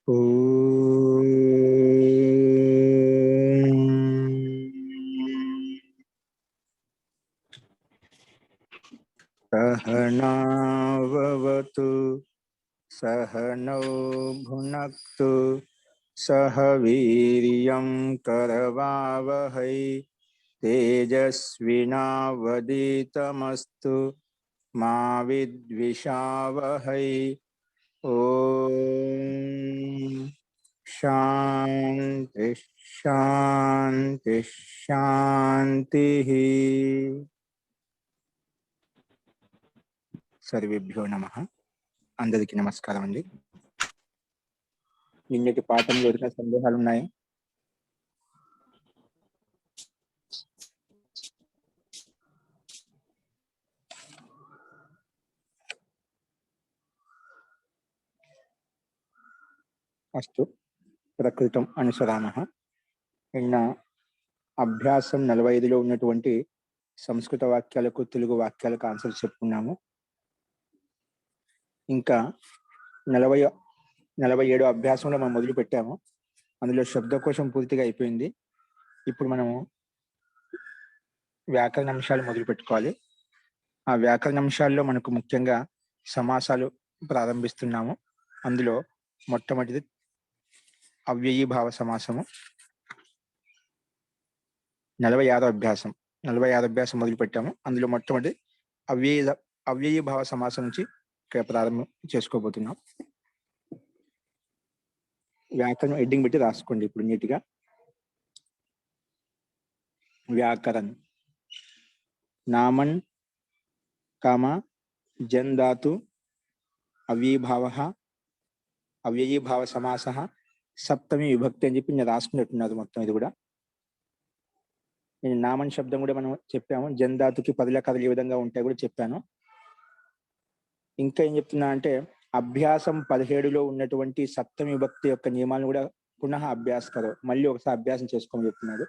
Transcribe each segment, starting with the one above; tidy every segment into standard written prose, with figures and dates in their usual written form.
ఓం సహనావవతు సహనౌ భునక్తు సహ వీర్యం కరవావహై తేజస్వినావదీతమస్తు మా విద్విషావహై. ఓం శాంతి శాంతి శాంతి. సర్వేభ్యో నమః. అందరికీ నమస్కారం అండి. నిన్నటి పాఠంలో ఏదైనా సందేహాలు ఉన్నాయా? అస్తు ప్రకృతం అనుసరామః. నిన్న అభ్యాసం 45లో ఉన్నటువంటి సంస్కృత వాక్యాలకు తెలుగు వాక్యాలకు ఆన్సర్ చెప్పుకున్నాము. ఇంకా 47 అభ్యాసంలో మనం మొదలు పెట్టాము. అందులో శబ్దకోశం పూర్తిగా అయిపోయింది. ఇప్పుడు మనము వ్యాకరణ అంశాలు మొదలు పెట్టుకోవాలి. ఆ వ్యాకరణ అంశాల్లో మనకు ముఖ్యంగా సమాసాలు ప్రారంభిస్తున్నాము. అందులో మొట్టమొదటిది అవ్యయీభావ సమాసము. 46 అభ్యాసం మొదలు పెట్టాము. అందులో మొట్టమొదటి అవ్యయీభావ సమాసం నుంచి ఇక్కడ ప్రారంభం చేసుకోబోతున్నాం. వ్యాకరణం హెడ్డింగ్ పెట్టి రాసుకోండి ఇప్పుడు నీట్గా. వ్యాకరణ్ నామన్ కామ జన్ ధాతు అవ్యయీభావ సమాస సప్తమి విభక్తి అని చెప్పి నేను రాసుకున్నట్టున్నది మొత్తం ఇది కూడా. నేను నామన్ శబ్దం కూడా మనం చెప్పాము. జన్ ధాతుకి పదిల కథలు ఏ విధంగా ఉంటాయి కూడా చెప్పాను. ఇంకా ఏం చెప్తున్నా అంటే అభ్యాసం 17లో ఉన్నటువంటి సప్తమి విభక్తి యొక్క నియమాలను కూడా పునః అభ్యాసకరో మళ్ళీ ఒకసారి అభ్యాసం చేసుకోమని చెప్తున్నాడు.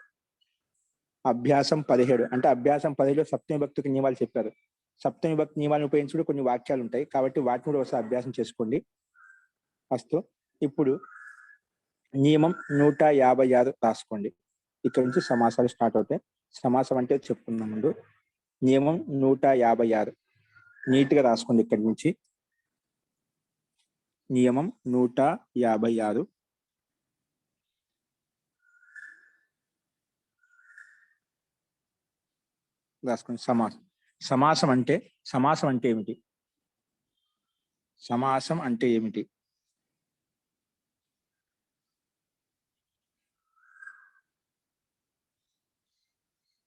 అభ్యాసం 17 అంటే అభ్యాసం 17లో సప్తమి విభక్తికి నియమాలు చెప్పారు. సప్తమి విభక్తి నియమాలను ఉపయోగించి కొన్ని వాక్యాలు ఉంటాయి కాబట్టి వాటిని కూడా ఒకసారి అభ్యాసం చేసుకోండి. అస్తు. ఇప్పుడు నియమం 156 రాసుకోండి. ఇక్కడ నుంచి సమాసాలు స్టార్ట్ అవుతాయి. సమాసం అంటే చెప్పుకుందాం ముందు. నియమం 156 నీట్గా రాసుకోండి. ఇక్కడి నుంచి నియమం 156 రాసుకోండి. సమాసం అంటే ఏమిటి? సమాసం అంటే ఏమిటి?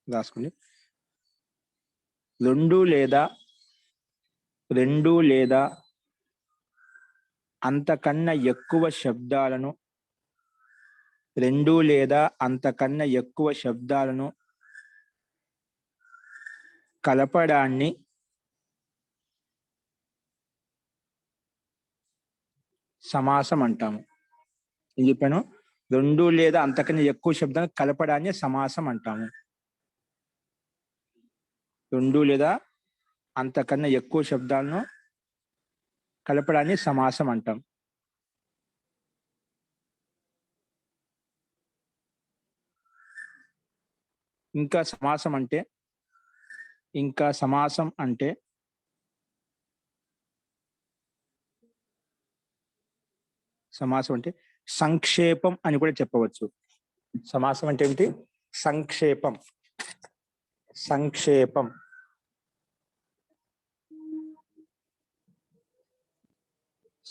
రాసుకోండి. రెండు లేదా అంతకన్నా ఎక్కువ శబ్దాలను కలపడాన్ని సమాసం అంటాము. ఏం చెప్పాను? రెండు లేదా అంతకన్నా ఎక్కువ శబ్దాలను కలపడాన్ని సమాసం అంటాము. రెండు లేదా అంతకన్నా ఎక్కువ శబ్దాలను కలపడాన్ని సమాసం అంటాం. ఇంకా సమాసం అంటే సంక్షేపం అని కూడా చెప్పవచ్చు. సమాసం అంటే ఏమిటి?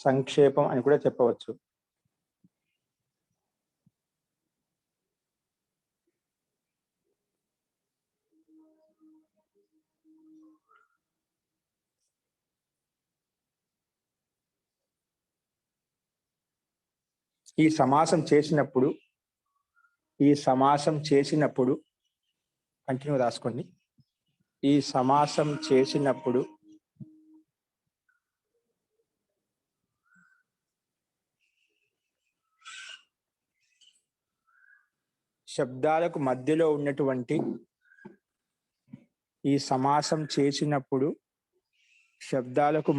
సంక్షేపం అని కూడా చెప్పవచ్చు. ఈ సమాసం చేసినప్పుడు కంటిన్యూ రాసుకోండి. ఈ సమాసం చేసినప్పుడు శబ్దాలకు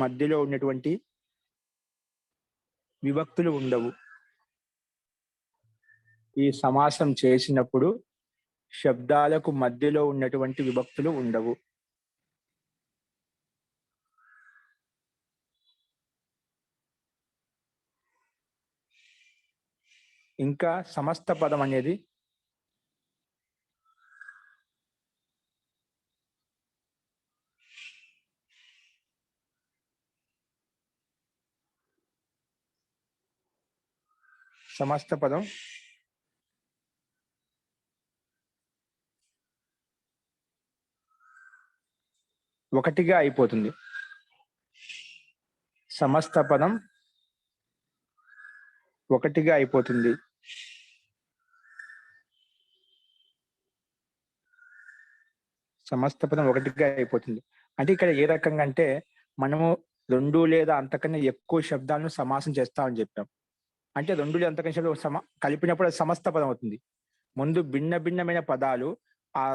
మధ్యలో ఉన్నటువంటి విభక్తులు ఉండవు. ఈ సమాసం చేసినప్పుడు శబ్దాలకు మధ్యలో ఉన్నటువంటి విభక్తులు ఉండవు. ఇంకా సమస్త పదం అనేది సమస్త పదం ఒకటిగా అయిపోతుంది. సమస్త పదం ఒకటిగా అయిపోతుంది. సమస్త పదం ఒకటిగా అయిపోతుంది. అంటే ఇక్కడ ఏ రకంగా అంటే మనము 2 లేదా అంతకన్నా ఎక్కువ శబ్దాలను సమాసం చేస్తామని చెప్పాం. అంటే 2 లేదా అంతకన్నా శబ్దాలు కలిపినప్పుడు అది సమస్త పదం అవుతుంది. ముందు భిన్న భిన్నమైన పదాలు ఆ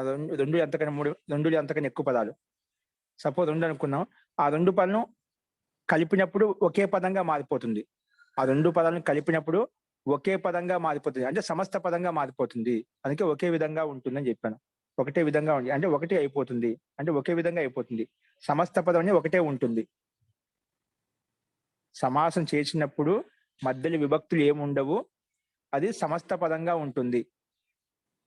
2 అంతకన్నా 3 2 అంతకన్నా ఎక్కువ పదాలు సపోజ్ 2 అనుకున్నాం. ఆ 2 పదాలను కలిపినప్పుడు ఒకే పదంగా మారిపోతుంది. ఆ 2 పదాలను కలిపినప్పుడు ఒకే పదంగా మారిపోతుంది. అంటే సమస్త పదంగా మారిపోతుంది. అందుకే ఒకే విధంగా ఉంటుందని చెప్పాను. ఒకటే విధంగా ఉంది అంటే ఒకటే అయిపోతుంది. అంటే ఒకే విధంగా అయిపోతుంది. సమస్త పదం అనేది ఒకటే ఉంటుంది. సమాసం చేసినప్పుడు మధ్యలో విభక్తులు ఏముండవు. అది సమస్త పదంగా ఉంటుంది.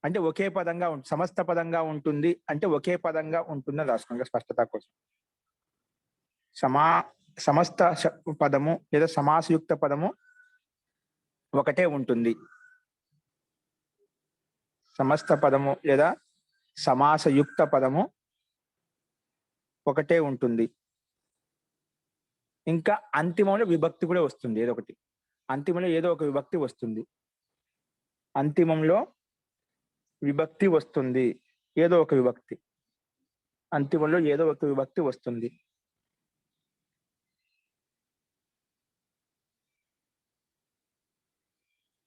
అంటే ఒకే పదంగా సమస్త పదంగా ఉంటుంది అంటే ఒకే పదంగా ఉంటుందని రాసుకోండి స్పష్టత కోసం. సమస్త పదము లేదా సమాసయుక్త పదము ఒకటే ఉంటుంది. సమస్త పదము లేదా సమాసయుక్త పదము ఒకటే ఉంటుంది. ఇంకా అంతిమంలో విభక్తి కూడా వస్తుంది. ఏదో ఒకటి అంతిమంలో ఏదో ఒక విభక్తి వస్తుంది. అంతిమంలో విభక్తి వస్తుంది. ఏదో ఒక విభక్తి అంతిమంలో ఏదో ఒక విభక్తి వస్తుంది.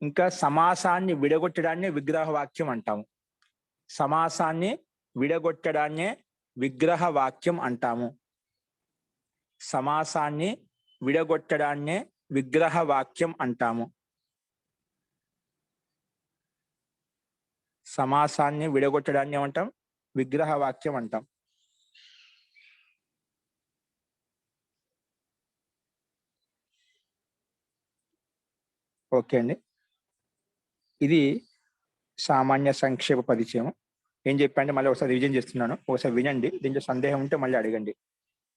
ఇంకా సమాసాన్ని విడగొట్టడాన్ని విగ్రహ వాక్యం అంటాము. సమాసాన్ని విడగొట్టడాన్నే విగ్రహ వాక్యం అంటాము. సమాసాన్ని విడగొట్టడాన్నే విగ్రహ వాక్యం అంటాము. సమాసాన్ని విడగొట్టడాన్ని ఏమంటాం? విగ్రహ వాక్యం అంటాం. ఓకే అండి. ఇది సామాన్య సంక్షేప పరిచయం. ఏం చెప్పండి మళ్ళీ ఒకసారి రివిజన్ చేస్తున్నాను. ఒకసారి వినండి. దీంట్లో సందేహం ఉంటే మళ్ళీ అడగండి.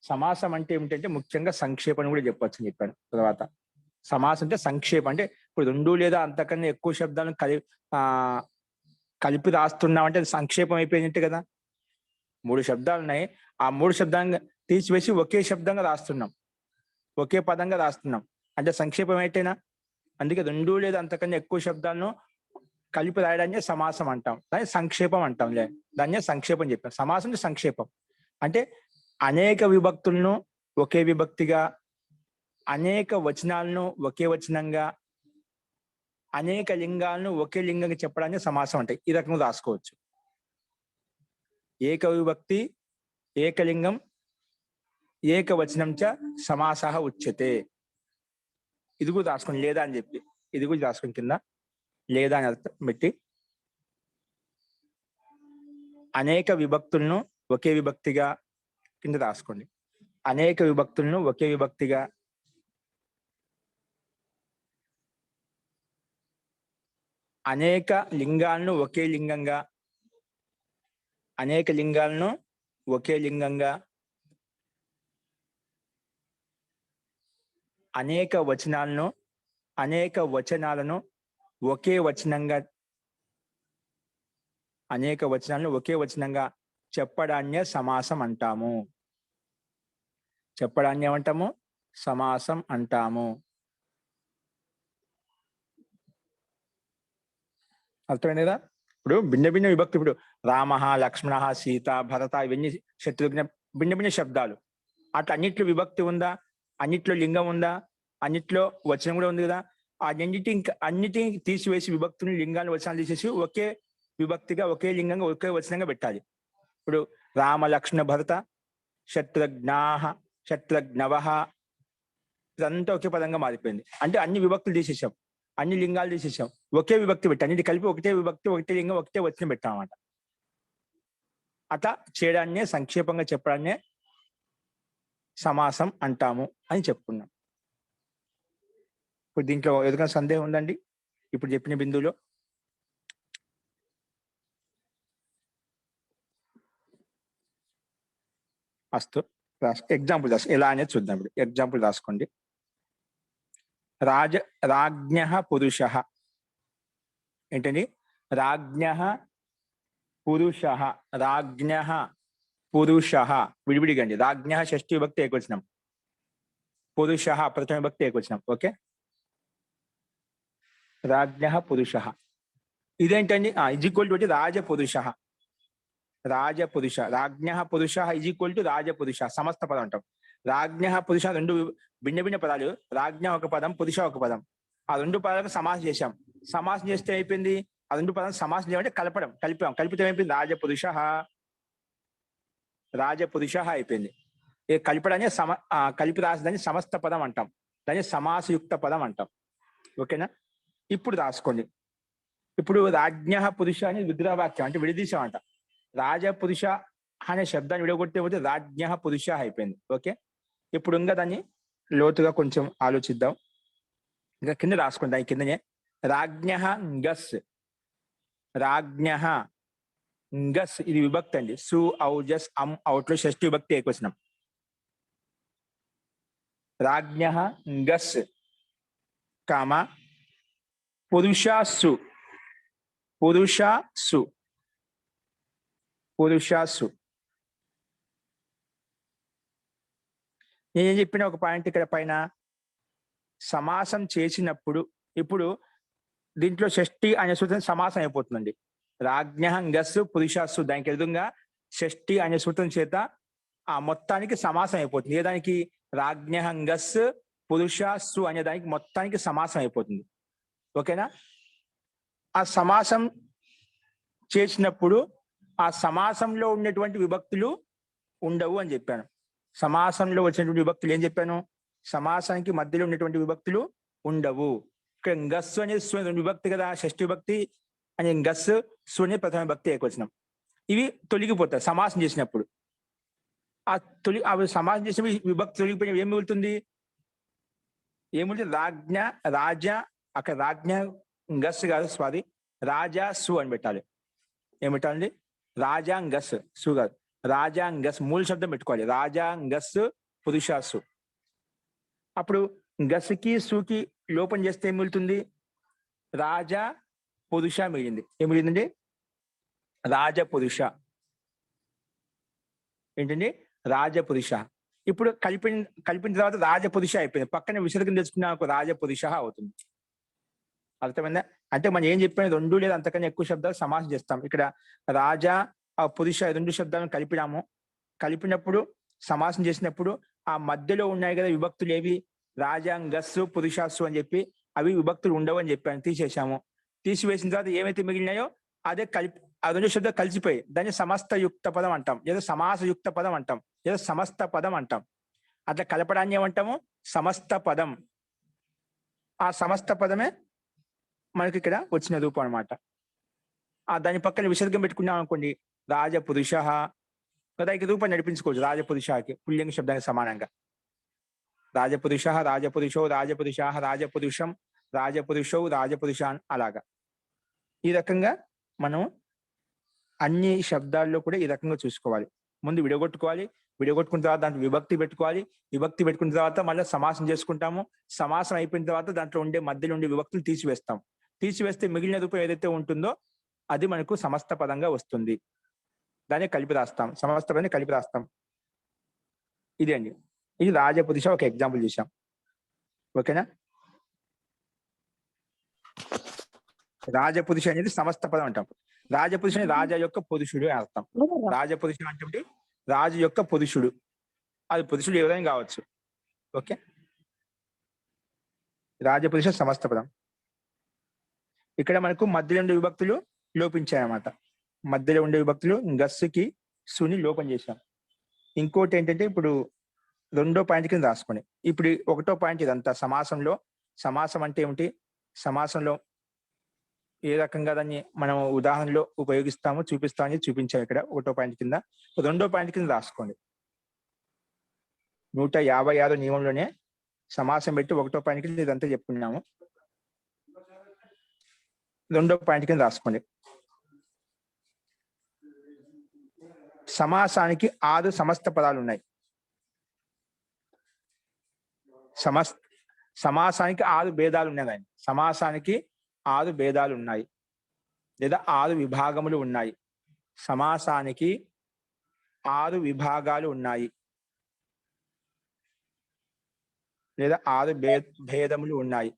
సమాసం అంటే ఏమిటంటే ముఖ్యంగా సంక్షేపం కూడా చెప్పొచ్చు అని చెప్పాను. తర్వాత సమాసం అంటే సంక్షేపం అంటే ఇప్పుడు 2 లేదా అంతకన్నా ఎక్కువ శబ్దాలను కలిపి రాస్తున్నామంటే అది సంక్షేపం అయిపోయినట్టే కదా. 3 శబ్దాలు ఉన్నాయి. ఆ 3 శబ్దాలను తీసివేసి ఒకే శబ్దంగా రాస్తున్నాం. ఒకే పదంగా రాస్తున్నాం. అంటే సంక్షేపం అయితేనా? అందుకే 2 లేదా అంతకన్నా ఎక్కువ శబ్దాలను కలిపి రాయడాన్ని సమాసం అంటాం. దాన్ని సంక్షేపం అంటాంలే. దాన్నే సంక్షేపం చెప్పాం. సమాసం అంటే సంక్షేపం. అంటే అనేక విభక్తులను ఒకే విభక్తిగా, అనేక వచనాలను ఒకే వచనంగా, అనేక లింగాలను ఒకే లింగంగా చెప్పడాన్ని సమాసం అంటాయి. ఈ రకంగా రాసుకోవచ్చు. ఏక విభక్తి, ఏకలింగం, ఏకవచనం చ సమాసః ఉచ్యతే. ఇది కూడా రాసుకోండి. లేదా అని చెప్పి ఇది కూడా రాసుకోండి కింద. లేదా అని అర్థం పెట్టి అనేక విభక్తులను ఒకే విభక్తిగా కింద రాసుకోండి. అనేక విభక్తులను ఒకే విభక్తిగా, అనేక లింగాలను ఒకే లింగంగా, అనేక లింగాలను ఒకే లింగంగా, అనేక వచనాలను అనేక వచనాలను ఒకే వచనంగా, అనేక వచనాలను ఒకే వచనంగా చెప్పడాన్నే సమాసం అంటాము. చెప్పడాన్ని ఏమంటాము? సమాసం అంటాము. అర్థమైంది కదా. ఇప్పుడు భిన్న భిన్న విభక్తి, ఇప్పుడు రామ, లక్ష్మణ, సీత, భరత ఇవన్నీ శత్రుఘ్న భిన్న భిన్న శబ్దాలు. అట్లా అన్నిట్లో విభక్తి ఉందా? అన్నిట్లో లింగం ఉందా? అన్నిట్లో వచనం కూడా ఉంది కదా. అన్నిటిని తీసివేసి విభక్తుని లింగాన్ని వచనాలు తీసేసి ఒకే విభక్తిగా, ఒకే లింగంగా, ఒకే వచనంగా పెట్టాలి. ఇప్పుడు రామ, లక్ష్మణ, భరత, శత్రుఘ్నాః, శత్రుఘ్నవః ఇదంతా ఒకే పదంగా మారిపోయింది. అంటే అన్ని విభక్తులు తీసేసాం. అన్ని లింగాలు తీసేసాం, ఒకే విభక్తి పెట్టి అన్నిటి కలిపి ఒకటే విభక్తి, ఒకటే లింగం, ఒకటే వచనం పెట్టాం అన్నమాట. అట్లా చేయడాన్నే, సంక్షేపంగా చెప్పడాన్నే సమాసం అంటాము అని చెప్పుకున్నాం. ఇప్పుడు దీంట్లో ఏదైనా సందేహం ఉందండి ఇప్పుడు చెప్పిన బిందువులో? అస్తు, ఎగ్జాంపుల్ ఎలా అనేది చూద్దాం. ఇప్పుడు ఎగ్జాంపుల్ రాసుకోండి. రాజ్ఞ పురుష ఏంటండి? రాజ్ఞ పురుష, రాజ్ఞ పురుష విడివిడిగండి. రాజ్ఞ షష్ఠి విభక్తి ఏకవచనం, పురుష ప్రథమ విభక్తి ఏకవచనం. ఓకే, రాజ్ఞ పురుష. ఇదేంటండి? ఇజ్ ఈక్వల్ టు రాజపురుష, రాజపురుష. రాజ్ఞ పురుష ఇజ్ ఈక్వల్ టు రాజపురుష, సమస్త పదం అంటాం. రాజ్ఞ పురుష రెండు భిన్న భిన్న పదాలు. రాజ్ఞ ఒక పదం, పురుష ఒక పదం. ఆ రెండు పదాలకు సమాసం చేశాం. సమాసం చేస్తే అయిపోయింది. ఆ రెండు పదాలు సమాసం చేయమంటే కలిపాం. కలిపితే అయిపోయింది రాజపురుష, రాజపురుష అయిపోయింది. ఈ కలిపడాన్ని కలిపి రాసేదాన్ని సమస్త పదం అంటాం. దాన్ని సమాసయుక్త పదం అంటాం. ఓకేనా? ఇప్పుడు రాసుకోండి. ఇప్పుడు రాజ్ఞ పురుష అనేది విగ్రహవాక్యం, అంటే విడదీశామంట. రాజపురుష అనే శబ్దాన్ని విడగొట్టే పోతే రాజ్ఞ పురుష అయిపోయింది. ఓకే, ఇప్పుడు ఇంకా దాన్ని లోతుగా కొంచెం ఆలోచిద్దాం. ఇంకా కింద రాసుకోండి. దాని కిందనే రాజ్ఞ గస్, రాజ్ఞ గస్ ఇది విభక్తి అండి. సు ఔజస్ అవుట్లో షష్ఠి విభక్తి ఏకవచనం. రాజ్ఞ గస్ కామ పురుషాసు, పురుషాసు, పురుషాసు. నేనేం చెప్పిన ఒక పాయింట్ ఇక్కడ పైన, సమాసం చేసినప్పుడు ఇప్పుడు దీంట్లో షష్ఠి అనే సూత్రం సమాసం అయిపోతుందండి. రాజ్ఞ గస్సు పురుషాసు దానికి ఎదురుగా షష్ఠి అనే సూత్రం చేత ఆ మొత్తానికి సమాసం అయిపోతుంది. ఏ దానికి? రాజ్ఞ గస్సు పురుషాసు అనే దానికి మొత్తానికి సమాసం అయిపోతుంది. ఓకేనా? ఆ సమాసం చేసినప్పుడు ఆ సమాసంలో ఉన్నటువంటి విభక్తులు ఉండవు అని చెప్పాను. సమాసంలో వచ్చినటువంటి విభక్తులు ఏం చెప్పాను? సమాసానికి మధ్యలో ఉన్నటువంటి విభక్తులు ఉండవు. ఇక్కడ గస్సు అనేది విభక్తి కదా, షష్ఠి విభక్తి అని గస్, సు అనే ప్రథమ విభక్తి ఏకవచనం. ఇవి తొలగిపోతాయి సమాసం చేసినప్పుడు. అవి సమాసం చేసినప్పుడు విభక్తి తొలగిపోయిన ఏం మిగులుతుంది? ఏమిగులుతుంది? రాజ్ఞ, రాజా. అక్కడ రాజ్ఞ గస్ కాదు, స్వాది రాజా సు అని పెట్టాలి. ఏం పెట్టాలండి? రాజాంగస్, సు కాదు, రాజాంగస్. మూల శబ్దం పెట్టుకోవాలి. రాజాంగస్ పురుషాసు. అప్పుడు గస్కి సుకి లోపం చేస్తే ఏం మిగులుతుంది? రాజా పురుష మిగిలింది. ఏం మిగిలిందండి? రాజపురుష. ఏంటండి? రాజపురుష. ఇప్పుడు కలిపిన తర్వాత రాజపురుష అయిపోయింది. పక్కన విసర్గం తెచ్చుకున్న ఒక రాజపురుష అవుతుంది. అర్థమైందా? అంటే మనం ఏం చెప్పిన రెండు లేదా అంతకన్నా ఎక్కువ శబ్దాలు సమాసం చేస్తాం. ఇక్కడ రాజా పురుష రెండు శబ్దాలను కలిపినాము. కలిపినప్పుడు సమాసం చేసినప్పుడు ఆ మధ్యలో ఉన్నాయి కదా విభక్తులు ఏవి? రాజాంగస్సు పురుషాసు అని చెప్పి అవి విభక్తులు ఉండవు అని చెప్పాను, తీసేసాము. తీసివేసిన తర్వాత ఏమైతే మిగిలినాయో అదే ఆ రెండు శబ్దాలు కలిసిపోయి దాన్ని సమస్త యుక్త పదం అంటాం, లేదా సమాసయుక్త పదం అంటాం, లేదా సమస్త పదం అంటాం. అట్లా కలపడాన్ని ఏమంటాము? సమస్త పదం. ఆ సమస్త పదమే మనకి ఇక్కడ వచ్చిన రూపం అనమాట. దాని పక్కన విసర్గం పెట్టుకున్నాం అనుకోండి, రాజపురుష కదా, ఇక రూపం నడిపించుకోవచ్చు. రాజపురుషకి పుల్లింగ శబ్దానికి సమానంగా రాజపురుష, రాజపురుషో, రాజపురుష, రాజపురుషం, రాజపురుషో, రాజపురుషాన్. అలాగా ఈ రకంగా మనం అన్ని శబ్దాల్లో కూడా ఈ రకంగా చూసుకోవాలి. ముందు విడగొట్టుకోవాలి, విడగొట్టుకున్న తర్వాత దాంట్లో విభక్తి పెట్టుకోవాలి, విభక్తి పెట్టుకున్న తర్వాత మళ్ళీ సమాసం చేసుకుంటాము. సమాసం అయిపోయిన తర్వాత దాంట్లో ఉండే మధ్యలో ఉండే విభక్తులు తీసివేస్తాం. తీసివేస్తే మిగిలిన రూపం ఏదైతే ఉంటుందో అది మనకు సమస్త పదంగా వస్తుంది. దాన్ని కలిపి రాస్తాం, సమస్త పదాన్ని కలిపి రాస్తాం. ఇది అండి, ఇది రాజపురుష ఒక ఎగ్జాంపుల్ చూసాం. ఓకేనా? రాజపురుష అనేది సమస్త పదం అంటాం. రాజపురుష అనేది రాజా యొక్క పురుషుడు అని అర్థం. రాజపురుషుడు అంటే రాజు యొక్క పురుషుడు, అది పురుషుడు ఎవరైనా కావచ్చు. ఓకే, రాజపురుష సమస్త పదం. ఇక్కడ మనకు మధ్యలో ఉండే విభక్తులు లోపించాయన్నమాట. మధ్యలో ఉండే విభక్తులు గస్సుకి సుని లోపం చేశాం. ఇంకోటి ఏంటంటే ఇప్పుడు రెండో పాయింట్ కింద రాసుకోండి. ఇప్పుడు ఒకటో పాయింట్ ఇదంతా సమాసంలో. సమాసం అంటే ఏమిటి? సమాసంలో ఏ రకంగా దాన్ని మనం ఉదాహరణలో ఉపయోగిస్తామో చూపిస్తామని చూపించాం ఇక్కడ 1వ పాయింట్ కింద. 2వ పాయింట్ కింద రాసుకోండి. 156 నియమంలోనే సమాసం పెట్టి 1వ పాయింట్ కింద ఇదంతా చెప్పుకున్నాము. 2వ పాయింట్ కింద రాసుకోండి. సమాసానికి 6 సమస్త పదాలు ఉన్నాయి. సమాసానికి 6 భేదాలు ఉన్నాయి. సమాసానికి 6 భేదాలు ఉన్నాయి లేదా 6 విభాగములు ఉన్నాయి. సమాసానికి 6 విభాగాలు ఉన్నాయి లేదా 6 భేదములు ఉన్నాయి.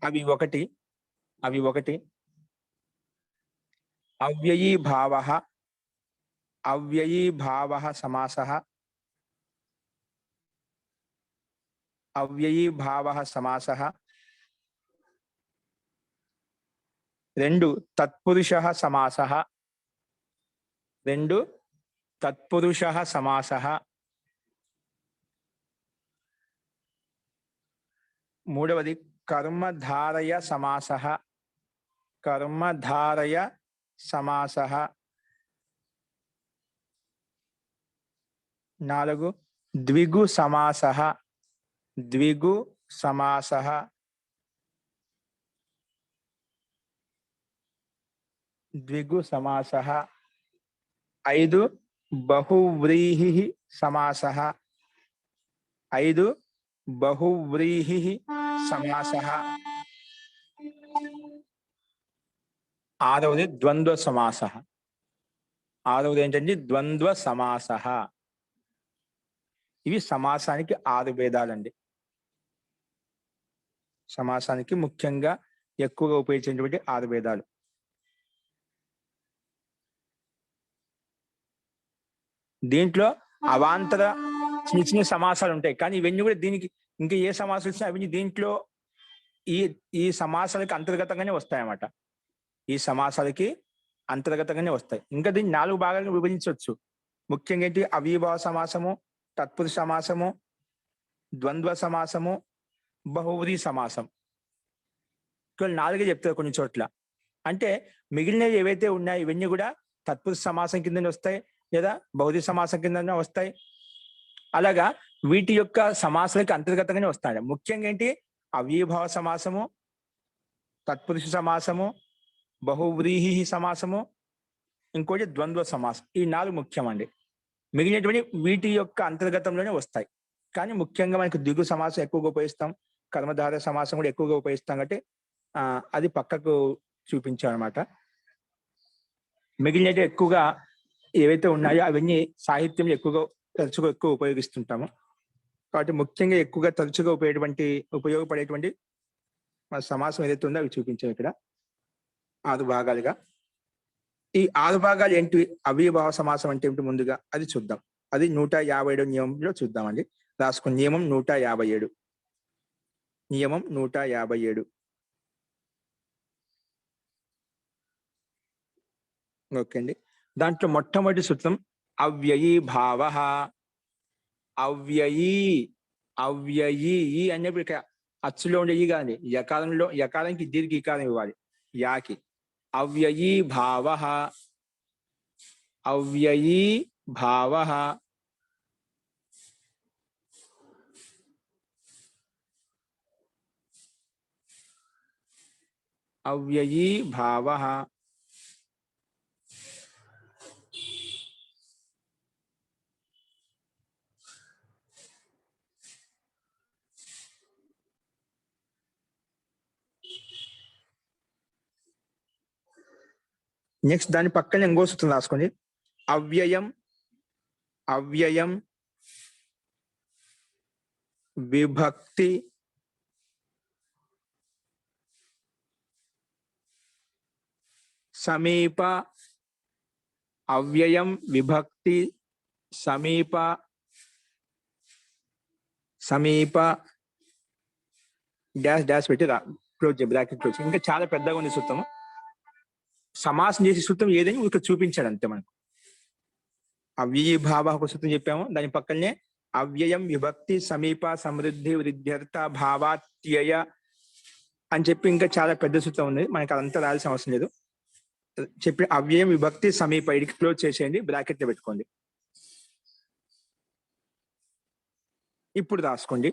అవి ఒకటి అవ్యయీభావః సమాసః. అవ్యయీభావః సమాసః. 2 తత్పురుషః సమాసః. 2 తత్పురుషః సమాసః. 3వది కర్మధారయ సమాసః. కర్మధారయ సమాసః. 4 ద్విగు సమాసః. ద్విగు సమాసః. 5 బహువ్రీహిః సమాసః. 5 బహువ్రీహిః సమాసః. 6వది ద్వంద్వ సమాసః. 6వది ఏంటంటే ద్వంద్వ సమాసః. ఇవి సమాసానికి 6 భేదాలండి. సమాసానికి ముఖ్యంగా ఎక్కువగా ఉపయోగించేటువంటి 6 భేదాలు. దీంట్లో అవాంతర చిన్న చిన్న సమాసాలు ఉంటాయి, కానీ ఇవన్నీ కూడా దీనికి ఇంకా ఏ సమాసాలు వచ్చినా అవన్నీ దీంట్లో ఈ సమాసాలకి అంతర్గతంగానే వస్తాయన్నమాట. ఈ సమాసాలకి అంతర్గతంగానే వస్తాయి. ఇంకా దీన్ని 4 భాగాలుగా విభజించవచ్చు. ముఖ్యంగా ఏంటి? అవ్యయీభావ సమాసము, తత్పురుష సమాసము, ద్వంద్వ సమాసము, బహువ్రీహి సమాసం. ఇక్కడ 4 చెప్తారు కొన్ని చోట్ల. అంటే మిగిలినవి ఏవైతే ఉన్నాయో ఇవన్నీ కూడా తత్పురుష సమాసం కిందనే వస్తాయి లేదా బహువ్రీహి సమాసం కిందనే వస్తాయి. అలాగా వీటి యొక్క సమాసాలకి అంతర్గతంగానే వస్తాయి. ముఖ్యంగా ఏంటి? అవ్యయీభావ సమాసము, తత్పురుష సమాసము, బహువ్రీహి సమాసము, ఇంకోటి ద్వంద్వ సమాసం. ఈ 4 ముఖ్యమండి. మిగిలినటువంటి వీటి యొక్క అంతర్గతంలోనే వస్తాయి. కానీ ముఖ్యంగా మనకి ద్విగు సమాసం ఎక్కువగా ఉపయోగిస్తాం, కర్మధారయ సమాసం కూడా ఎక్కువగా ఉపయోగిస్తాం. కాబట్టి అది పక్కకు చూపించామన్నమాట. మిగిలినవి ఎక్కువగా ఏవైతే ఉన్నాయో అవన్నీ సాహిత్యంలో తరచుగా ఎక్కువ ఉపయోగిస్తుంటాము. కాబట్టి ముఖ్యంగా ఎక్కువగా తరచుగా ఉపయోగపడేటువంటి సమాసం ఏదైతే ఉందో అవి చూపించాం ఇక్కడ 6 భాగాలుగా. ఈ 6 భాగాలు ఏంటి? అవ్యయీభావ సమాసం అంటే ఏమిటి ముందుగా అది చూద్దాం. అది 157 నియమంలో చూద్దామండి. రాసుకుని నియమం 157. నియమం 157. ఓకే అండి. దాంట్లో మొట్టమొదటి సూత్రం అవ్యయీభావః. అవ్యయీ అనేప్పుడు ఇక్కడ అచ్చులో ఉండే ఈ కాదండి, యకారానికి దీర్ఘ ఈకారం ఇవ్వాలి, యాకి. అవ్యయీభావః. అవ్యయీభావః. అవ్యయీభావః. నెక్స్ట్ దాని పక్కన ఇంకో సూత్రం రాసుకోండి. అవ్యయం విభక్తి సమీప. అవ్యయం విభక్తి సమీప డాష్ పెట్టి క్లోజ్, బ్రాకెట్ క్లోజ్. ఇంకా చాలా పెద్దగా ఉంది సూత్రము. సమాసం చేసే సూత్రం ఏదైనా ఇక్కడ చూపించాడు అంతే మనకు. అవ్యయీభావ ఒక సూత్రం చెప్పాము, దాని పక్కనే అవ్యయం విభక్తి సమీప సమృద్ధి వృద్ధ్యర్థ భావాత్యయ అని చెప్పి ఇంకా చాలా పెద్ద సూత్రం ఉంది, మనకి అదంతా రాయాల్సిన అవసరం లేదు. చెప్పి అవ్యయం విభక్తి సమీప ఇడికి క్లోజ్ చేసేయండి, బ్రాకెట్ లో పెట్టుకోండి. ఇప్పుడు రాసుకోండి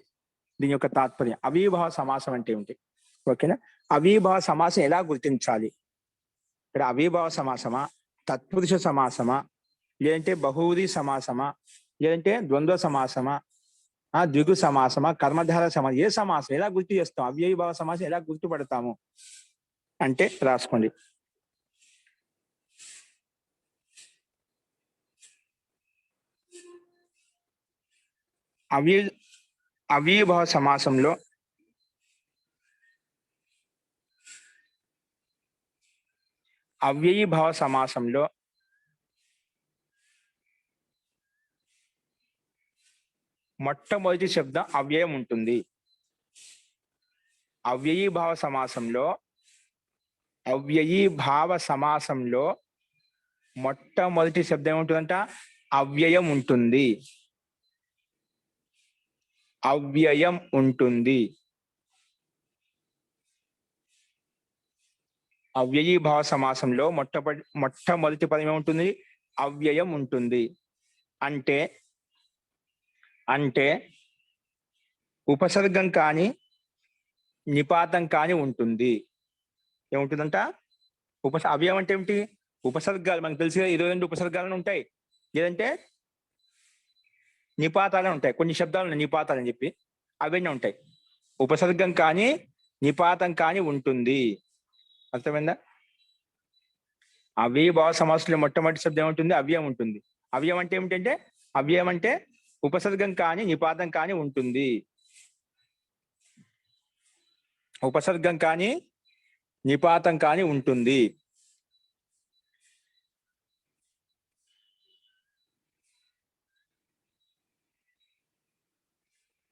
దీని యొక్క తాత్పర్యం. అవిభావ సమాసం అంటే ఏమిటి? ఓకేనా? అవిభావ సమాసం ఎలా గుర్తించాలి? ఇక్కడ అవిభావ సమాసమా, తత్పురుష సమాసమా, లేదంటే బహువ్రీహి సమాసమా, లేదంటే ద్వంద్వ సమాసమా, ద్విగు సమాసమా, కర్మధార సమాసం, ఏ సమాసం ఎలా గుర్తు చేస్తాం? అవ్యయీభావ సమాసం ఎలా గుర్తుపడతాము అంటే రాసుకోండి. అవ్యయీభావ సమాసంలో అవ్యయీభావ సమాసంలో మొట్టమొదటి శబ్దం అవ్యయం ఉంటుంది. అవ్యయీభావ సమాసంలో మొట్టమొదటి శబ్దం ఏముంటుందంట? అవ్యయం ఉంటుంది. అవ్యయం ఉంటుంది. అవ్యయీభావ సమాసంలో మొట్టమొదటి పదం ఏముంటుంది? అవ్యయం ఉంటుంది. అంటే ఉపసర్గం కానీ నిపాతం కానీ ఉంటుంది. ఏముంటుందంట? అవ్యయం అంటే ఏమిటి? ఉపసర్గాలు మనకు తెలిసి 22 ఉపసర్గాలను ఉంటాయి, లేదంటే నిపాతాలు ఉంటాయి. కొన్ని శబ్దాలు నిపాతాలు అని చెప్పి అవన్నీ ఉంటాయి. ఉపసర్గం కానీ నిపాతం కానీ ఉంటుంది. అర్థమైందా? అవ్యయీభావ సమాసంలో మొట్టమొదటి శబ్దం ఏముంటుంది? అవ్యయం ఉంటుంది. అవ్యయం అంటే ఏమిటంటే అవ్యయం అంటే ఉపసర్గం కానీ నిపాతం కానీ ఉంటుంది. ఉపసర్గం కానీ నిపాతం కానీ ఉంటుంది.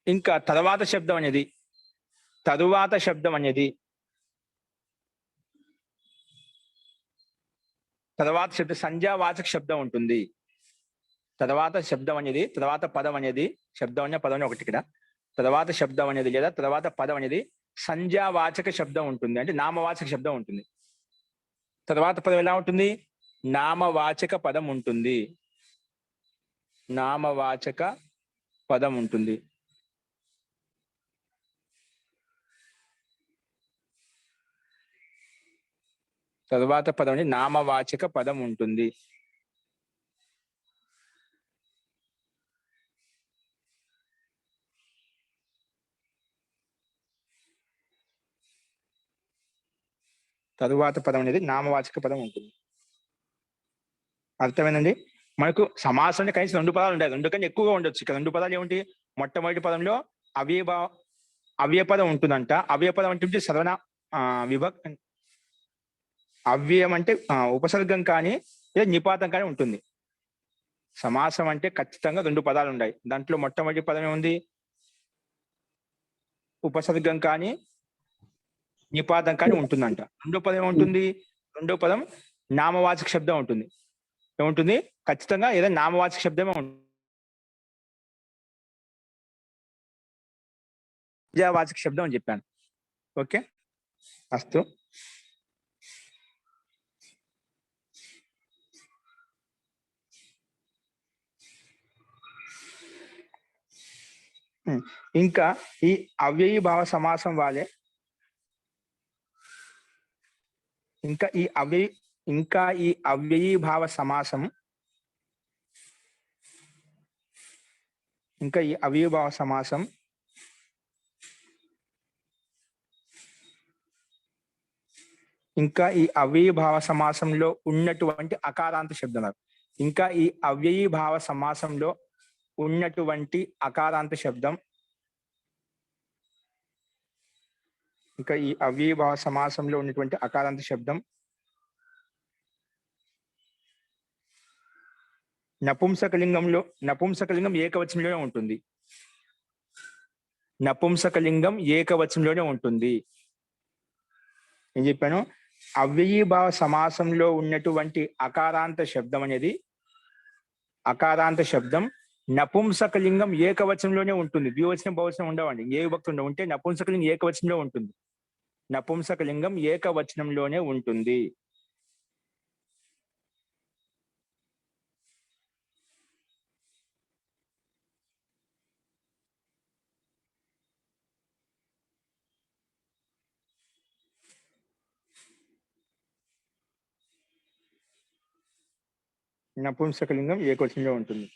ఇంకా తరువాత శబ్దం సంధ్యావాచక శబ్దం ఉంటుంది. తర్వాత పదం అనేది శబ్దం ఒకటి ఇక్కడ. తర్వాత శబ్దం అనేది లేదా తర్వాత పదం అనేది సంధ్యావాచక శబ్దం ఉంటుంది, అంటే నామవాచక శబ్దం ఉంటుంది. తర్వాత పదం ఎలా ఉంటుంది? నామవాచక పదం ఉంటుంది. నామవాచక పదం ఉంటుంది. తరువాత పదం అనేది నామవాచక పదం ఉంటుంది. తరువాత పదం అనేది నామవాచక పదం ఉంటుంది. అర్థమైందండి? మనకు సమాసంలో కనీసం 2 పదాలు ఉంటాయి, 2 కన్నా ఎక్కువగా ఉండొచ్చు. ఇక్కడ 2 పదాలు ఏమిటి? మొట్టమొదటి పదంలో అవ్యయపదం ఉంటుందంట. అవ్యయపదం అంటే సర్వనా అవ్యయం అంటే ఉపసర్గం కానీ లేదా నిపాతం కానీ ఉంటుంది. సమాసం అంటే ఖచ్చితంగా 2 పదాలు ఉన్నాయి. దాంట్లో మొట్టమొదటి పదం ఏముంది? ఉపసర్గం కానీ నిపాతం కానీ ఉంటుందంట. రెండో పదం ఏముంటుంది? రెండో పదం నామవాచక శబ్దం ఉంటుంది. ఏముంటుంది? ఖచ్చితంగా ఏదైనా నామవాచక శబ్దమే ఉంటుంది. వాచక శబ్దం అని చెప్పాను. ఓకే, అస్తు. ఇంకా ఈ అవ్యయీభావ సమాసం వాలే ఇంకా ఈ అవ్యయీభావ సమాసం ఇంకా ఈ అవ్యయీభావ సమాసంలో ఉన్నటువంటి అకారాంత శబ్దాలు ఇంకా ఈ అవ్యయీభావ సమాసంలో ఉన్నటువంటి అకారాంత శబ్దం ఇంకా ఈ అవ్యయీభావ సమాసంలో ఉన్నటువంటి అకారాంత శబ్దం నపుంసకలింగం ఏకవచనంలోనే ఉంటుంది. నపుంసకలింగం ఏకవచనంలోనే ఉంటుంది. ఏం చెప్పాను? అవ్యయీభావ సమాసంలో ఉన్నటువంటి అకారాంత శబ్దం నపుంసకలింగం ఏకవచనంలోనే ఉంటుంది, ద్వివచనం బహువచనం ఉండవండి. ఏ విభక్తి ఉండవు. ఉంటే నపుంసకలింగం ఏకవచనంలో ఉంటుంది. నపుంసకలింగం ఏకవచనంలోనే ఉంటుంది. నపుంసకలింగం ఏకవచనంలో ఉంటుంది.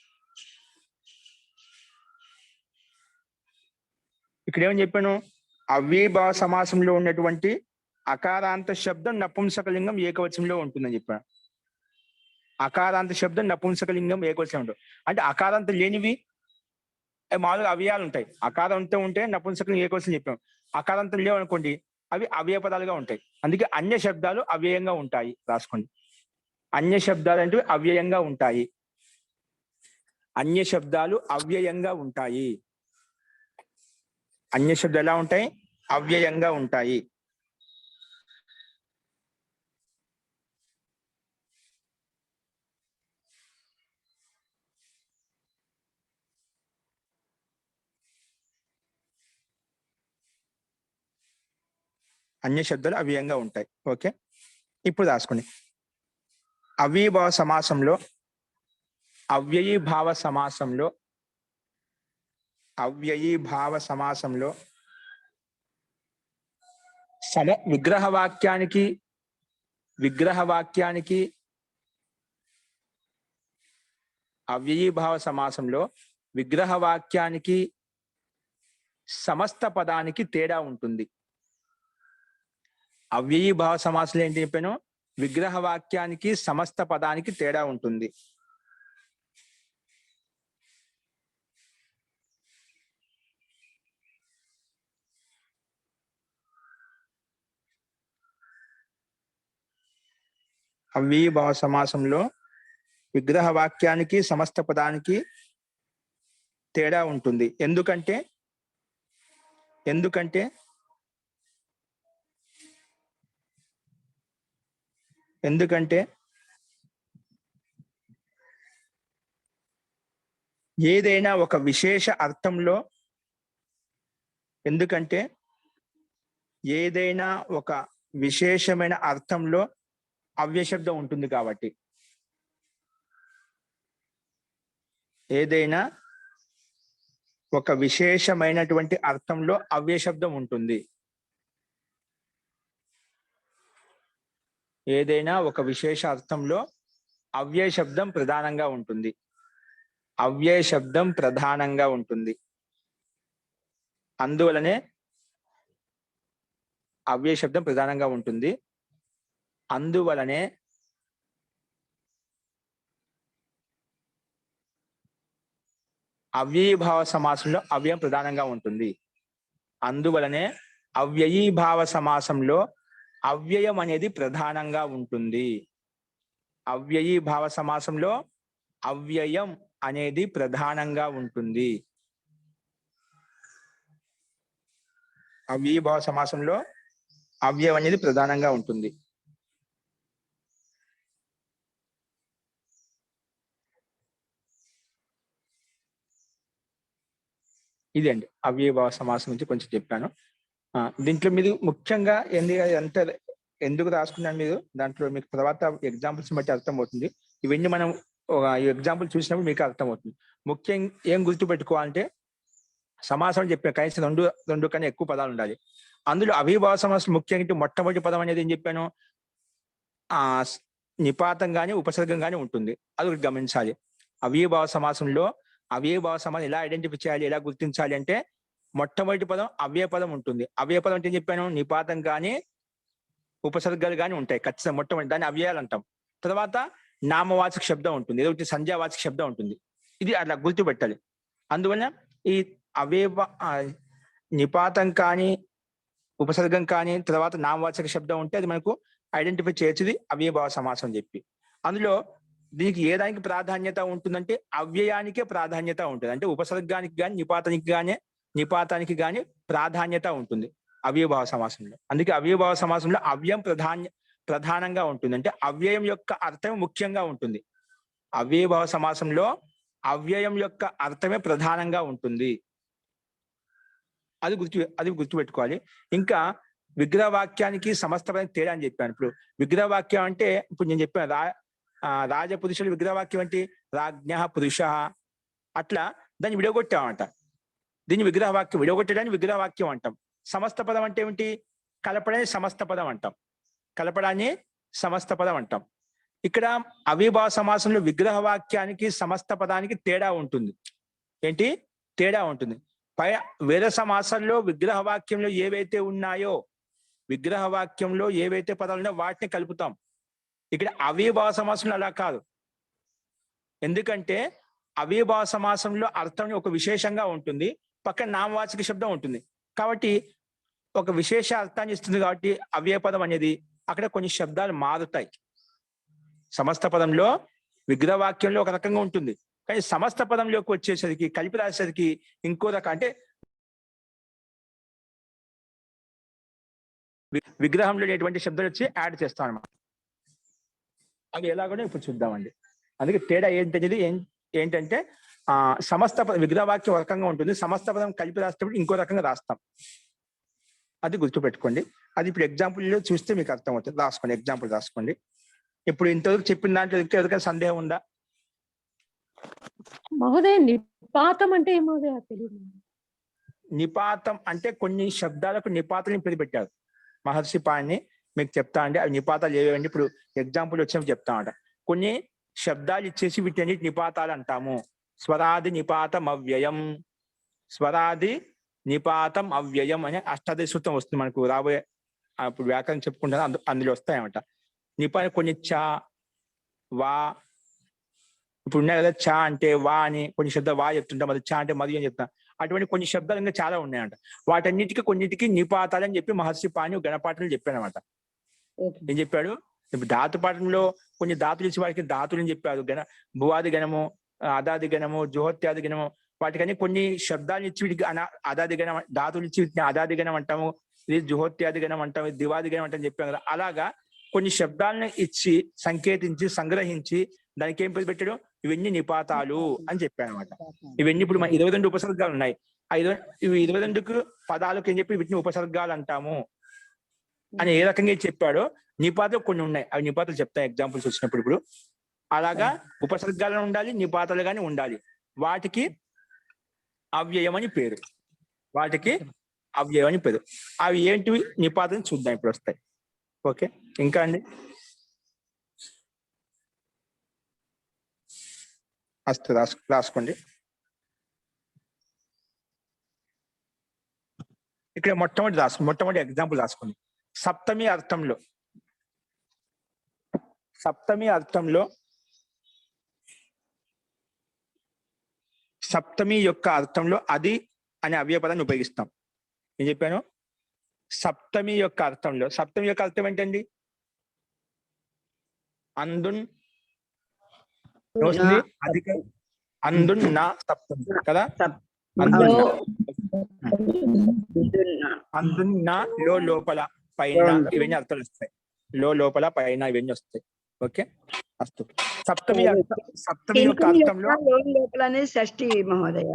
ఇక్కడ ఏమని చెప్పాను? అవ్యయభావ సమాసంలో ఉన్నటువంటి అకారాంత శబ్దం నపుంసకలింగం ఏకవచనంలో ఉంటుందని చెప్పాను. అకారాంత శబ్దం నపుంసకలింగం ఏకవచనం ఉంటుంది. అంటే అకారాంతం లేనివి మామూలుగా అవ్యయాలు ఉంటాయి. అకారంతో ఉంటే నపుంసకలింగం ఏకవచనం చెప్పాం. అకారాంతం లేవు అనుకోండి, అవి అవ్యయ పదాలుగా ఉంటాయి. అందుకే అన్య శబ్దాలు అవ్యయంగా ఉంటాయి. రాసుకోండి. అన్య శబ్దాలు అంటే అవ్యయంగా ఉంటాయి. అన్య శబ్దాలు అవ్యయంగా ఉంటాయి. అన్య శబ్దాలు ఎలా ఉంటాయి? అవ్యయంగా ఉంటాయి. అన్య శబ్దాలు అవ్యయంగా ఉంటాయి. ఓకే, ఇప్పుడు రాసుకోండి. అవ్యయభావ సమాసంలో అవ్యయీభావ సమాసంలో అవ్యయీభావ సమాసంలో విగ్రహవాక్యానికి అవ్యయీభావ సమాసంలో విగ్రహవాక్యానికి సమస్త పదానికి తేడా ఉంటుంది. అవ్యయీభావ సమాసంలో ఏంటి చెప్పాను? విగ్రహవాక్యానికి సమస్త పదానికి తేడా ఉంటుంది. అవ్యయీభావ సమాసంలో విగ్రహవాక్యానికి సమస్త పదానికి తేడా ఉంటుంది. ఎందుకంటే ఏదైనా ఒక విశేష అర్థంలో ఏదైనా ఒక విశేషమైన అర్థంలో అవ్యశబ్దం ఉంటుంది. కాబట్టి ఏదైనా ఒక విశేషమైనటువంటి అర్థంలో అవ్యశబ్దం ఉంటుంది. ఏదైనా ఒక విశేష అర్థంలో అవ్యయశబ్దం ప్రధానంగా ఉంటుంది. అవ్యయశబ్దం ప్రధానంగా ఉంటుంది. అందువలనే అవ్యయశబ్దం ప్రధానంగా ఉంటుంది. అందువలనే అవ్యయీభావ సమాసంలో అవ్యయం ప్రధానంగా ఉంటుంది. అందువలనే అవ్యయీభావ సమాసంలో అవ్యయం అనేది ప్రధానంగా ఉంటుంది. అవ్యయీభావ సమాసంలో అవ్యయం అనేది ప్రధానంగా ఉంటుంది. అవ్యయీభావ సమాసంలో అవ్యయం అనేది ప్రధానంగా ఉంటుంది. ఇదండి అవ్యయీభావ సమాసం నుంచి కొంచెం చెప్పాను. దీంట్లో మీరు ముఖ్యంగా ఎందుకు రాసుకున్నాను మీరు, దాంట్లో మీకు తర్వాత ఎగ్జాంపుల్స్ బట్టి అర్థమవుతుంది. ఇవన్నీ మనం ఎగ్జాంపుల్ చూసినప్పుడు మీకు అర్థమవుతుంది. ముఖ్యంగా ఏం గుర్తుపెట్టుకోవాలంటే, సమాసం చెప్పాను కనీసం రెండు కన్నా ఎక్కువ పదాలు ఉండాలి. అందులో అవ్యయీభావ సమాసం ముఖ్యంగా మొట్టమొదటి పదం అనేది ఏం చెప్పాను? నిపాతం కానీ ఉపసర్గం కానీ ఉంటుంది. అది గమనించాలి. అవ్యయీభావ సమాసంలో అవ్యయీభావ సమాసం ఎలా ఐడెంటిఫై చేయాలి, ఎలా గుర్తించాలి అంటే, మొట్టమొదటి పదం అవ్యయ పదం ఉంటుంది. అవ్యయ పదం అంటే ఏం చెప్పాను? నిపాతం కానీ ఉపసర్గాలు కానీ ఉంటాయి ఖచ్చితంగా. మొట్టమొదటి దాన్ని అవ్యయాలు అంటాం. తర్వాత నామవాచక శబ్దం ఉంటుంది, ఏదో ఒకటి సంధ్యావాచక శబ్దం ఉంటుంది. ఇది అట్లా గుర్తుపెట్టాలి. అందువల్ల ఈ నిపాతం కానీ ఉపసర్గం కానీ తర్వాత నామవాచక శబ్దం ఉంటే అది మనకు ఐడెంటిఫై చేయొచ్చుది అవ్యయభావ సమాసం అని చెప్పి. అందులో దీనికి ఏ దానికి ప్రాధాన్యత ఉంటుందంటే అవ్యయానికే ప్రాధాన్యత ఉంటుంది. అంటే ఉపసర్గానికి కానీ నిపాతానికి కానీ ప్రాధాన్యత ఉంటుంది అవ్యయభావ సమాసంలో. అందుకే అవ్యయభావ సమాసంలో అవ్యయం ప్రధానంగా ఉంటుంది. అంటే అవ్యయం యొక్క అర్థం ముఖ్యంగా ఉంటుంది. అవ్యయభావ సమాసంలో అవ్యయం యొక్క అర్థమే ప్రధానంగా ఉంటుంది. అది గుర్తుపెట్టుకోవాలి. ఇంకా విగ్రహవాక్యానికి సమస్త పదానికి తేడా అని చెప్పాను. ఇప్పుడు విగ్రహవాక్యం అంటే ఇప్పుడు నేను చెప్పాను రాజపురుషుల విగ్రహవాక్యం ఏంటి? రాజ్ఞ పురుష. అట్లా దాన్ని విడగొట్టామంట. దీన్ని విగ్రహవాక్యం, విడగొట్టడాన్ని విగ్రహవాక్యం అంటాం. సమస్త పదం అంటే ఏమిటి? కలపడాన్ని సమస్త పదం అంటాం. కలపడాన్ని సమస్త పదం అంటాం. ఇక్కడ అవిభావ సమాసంలో విగ్రహవాక్యానికి సమస్త పదానికి తేడా ఉంటుంది. ఏంటి తేడా ఉంటుంది? వేద సమాసంలో విగ్రహవాక్యంలో ఏవైతే ఉన్నాయో, విగ్రహవాక్యంలో ఏవైతే పదాలు ఉన్నాయో వాటిని కలుపుతాం. ఇక్కడ అవిభావ సమాసంలో అలా కాదు. ఎందుకంటే అవిభావ సమాసంలో అర్థం ఒక విశేషంగా ఉంటుంది, పక్కన నామవాచక శబ్దం ఉంటుంది. కాబట్టి ఒక విశేష అర్థాన్ని ఇస్తుంది. కాబట్టి అవ్యయ పదం అనేది అక్కడ కొన్ని శబ్దాలు మారుతాయి. సమస్త పదంలో విగ్రహవాక్యంలో ఒక రకంగా ఉంటుంది, కానీ సమస్త పదంలోకి వచ్చేసరికి కలిపి రాసేసరికి ఇంకో రకం. అంటే విగ్రహంలో ఎటువంటి శబ్దాలు వచ్చి యాడ్ చేస్తాం అన్నమాట. అవి ఎలాగో ఇప్పుడు చూద్దామండి. అందుకే తేడా ఏంటనేది ఏంటంటే సమస్త పదం విగ్రహవాక్యం ఒక రకంగా ఉంటుంది, సమస్త పదం కలిపి రాసేటప్పుడు ఇంకో రకంగా రాస్తాం. అది గుర్తుపెట్టుకోండి. అది ఇప్పుడు ఎగ్జాంపుల్లో చూస్తే మీకు అర్థమవుతుంది. రాసుకోండి, ఎగ్జాంపుల్ రాసుకోండి. ఇప్పుడు ఇంతవరకు చెప్పిన దాంట్లో ఎవరికైనా సందేహం ఉందా? మహోదయ నిపాతం అంటే ఏమో తెలియదు. నిపాతం అంటే కొన్ని శబ్దాలకు నిపాతని పేరు పెట్టారు మహర్షి పాణిని. మీకు చెప్తా అండి అవి నిపాతాలు ఏవేవండి. ఇప్పుడు ఎగ్జాంపుల్ వచ్చినప్పుడు చెప్తా అంట. కొన్ని శబ్దాలు ఇచ్చేసి వీటన్నిటి నిపాతాలు అంటాము. స్వరాది నిపాతం అవ్యయం, స్వరాది నిపాతం అవ్యయం అనే అష్టాదశ సూత్రం వస్తుంది మనకు రాబోయే. అప్పుడు వ్యాకరణం చెప్పుకుంటాను, అందులో వస్తాయన్నమాట. నిపాతం కొన్ని చ వా, ఇప్పుడు ఉన్నాయి కదా చ అంటే వా అని కొన్ని శబ్దాలు వా చెప్తుంటాం, అది చ అంటే మరియు అని చెప్తాం. అటువంటి కొన్ని శబ్దాలు ఇంకా చాలా ఉన్నాయంట. వాటన్నిటికీ కొన్నిటికి నిపాతాలు అని చెప్పి మహర్షి పాణి గణపాఠంలో చెప్పాడు అనమాట. ఏం చెప్పాడు? ధాతు పాఠంలో కొన్ని ధాతులు ఇచ్చి వాటికి ధాతులు అని చెప్పాడు. భువాది గణము, అదాది గణము, జోహత్యాది గణము, వాటికని కొన్ని శబ్దాలు ఇచ్చి వీటికి అదాది గణం, ధాతులు ఇచ్చి వీటిని అదాది గణం అంటాము, ఇది జోహత్యాది గణం అంటాము, ఇది దివాది గణం అంటాం చెప్పాం కదా. అలాగా కొన్ని శబ్దాలను ఇచ్చి సంకేతించి సంగ్రహించి దానికి ఏం పేరు పెట్టాడు? ఇవన్నీ నిపాతాలు అని చెప్పాడు అనమాట. ఇవన్నీ ఇప్పుడు మన 22 ఉపసర్గాలు ఉన్నాయి. ఇవి 22కు పదాలకు ఏం చెప్పి వీటిని ఉపసర్గాలు అంటాము అని ఏ రకంగా చెప్పాడో నిపాతాలు కొన్ని ఉన్నాయి. అవి నిపాతాలు చెప్తాయి ఎగ్జాంపుల్స్ వచ్చినప్పుడు. ఇప్పుడు అలాగా ఉపసర్గాలు ఉండాలి, నిపాతాలు గాని ఉండాలి. వాటికి అవ్యయం అని పేరు. వాటికి అవ్యయం అని పేరు. అవి ఏంటివి నిపాతం చూద్దాం, ఇప్పుడు వస్తాయి. ఓకే, ఇంకా అండి అస్తు రాసుకోండి. ఇక్కడ మొట్టమొదటి ఎగ్జాంపుల్ రాసుకోండి. సప్తమి అర్థంలో సప్తమి యొక్క అర్థంలో అది అనే అవ్యయపదాన్ని ఉపయోగిస్తాం. ఏం చెప్పాను? సప్తమి యొక్క అర్థంలో, సప్తమి యొక్క అర్థం ఏంటండి? అందున్ వస్తుంది, అధిక అందున్ నా సప్తమి కదా. అందున్ నా లో లోపల పైన ఇవన్నీ అర్థాలు వస్తాయి. లో లోపల పైన ఇవన్నీ వస్తాయి. ఓకే, అస్తు. సప్తమి యొక్క అర్థంలో లోపలనే షష్ఠి మహోదయ.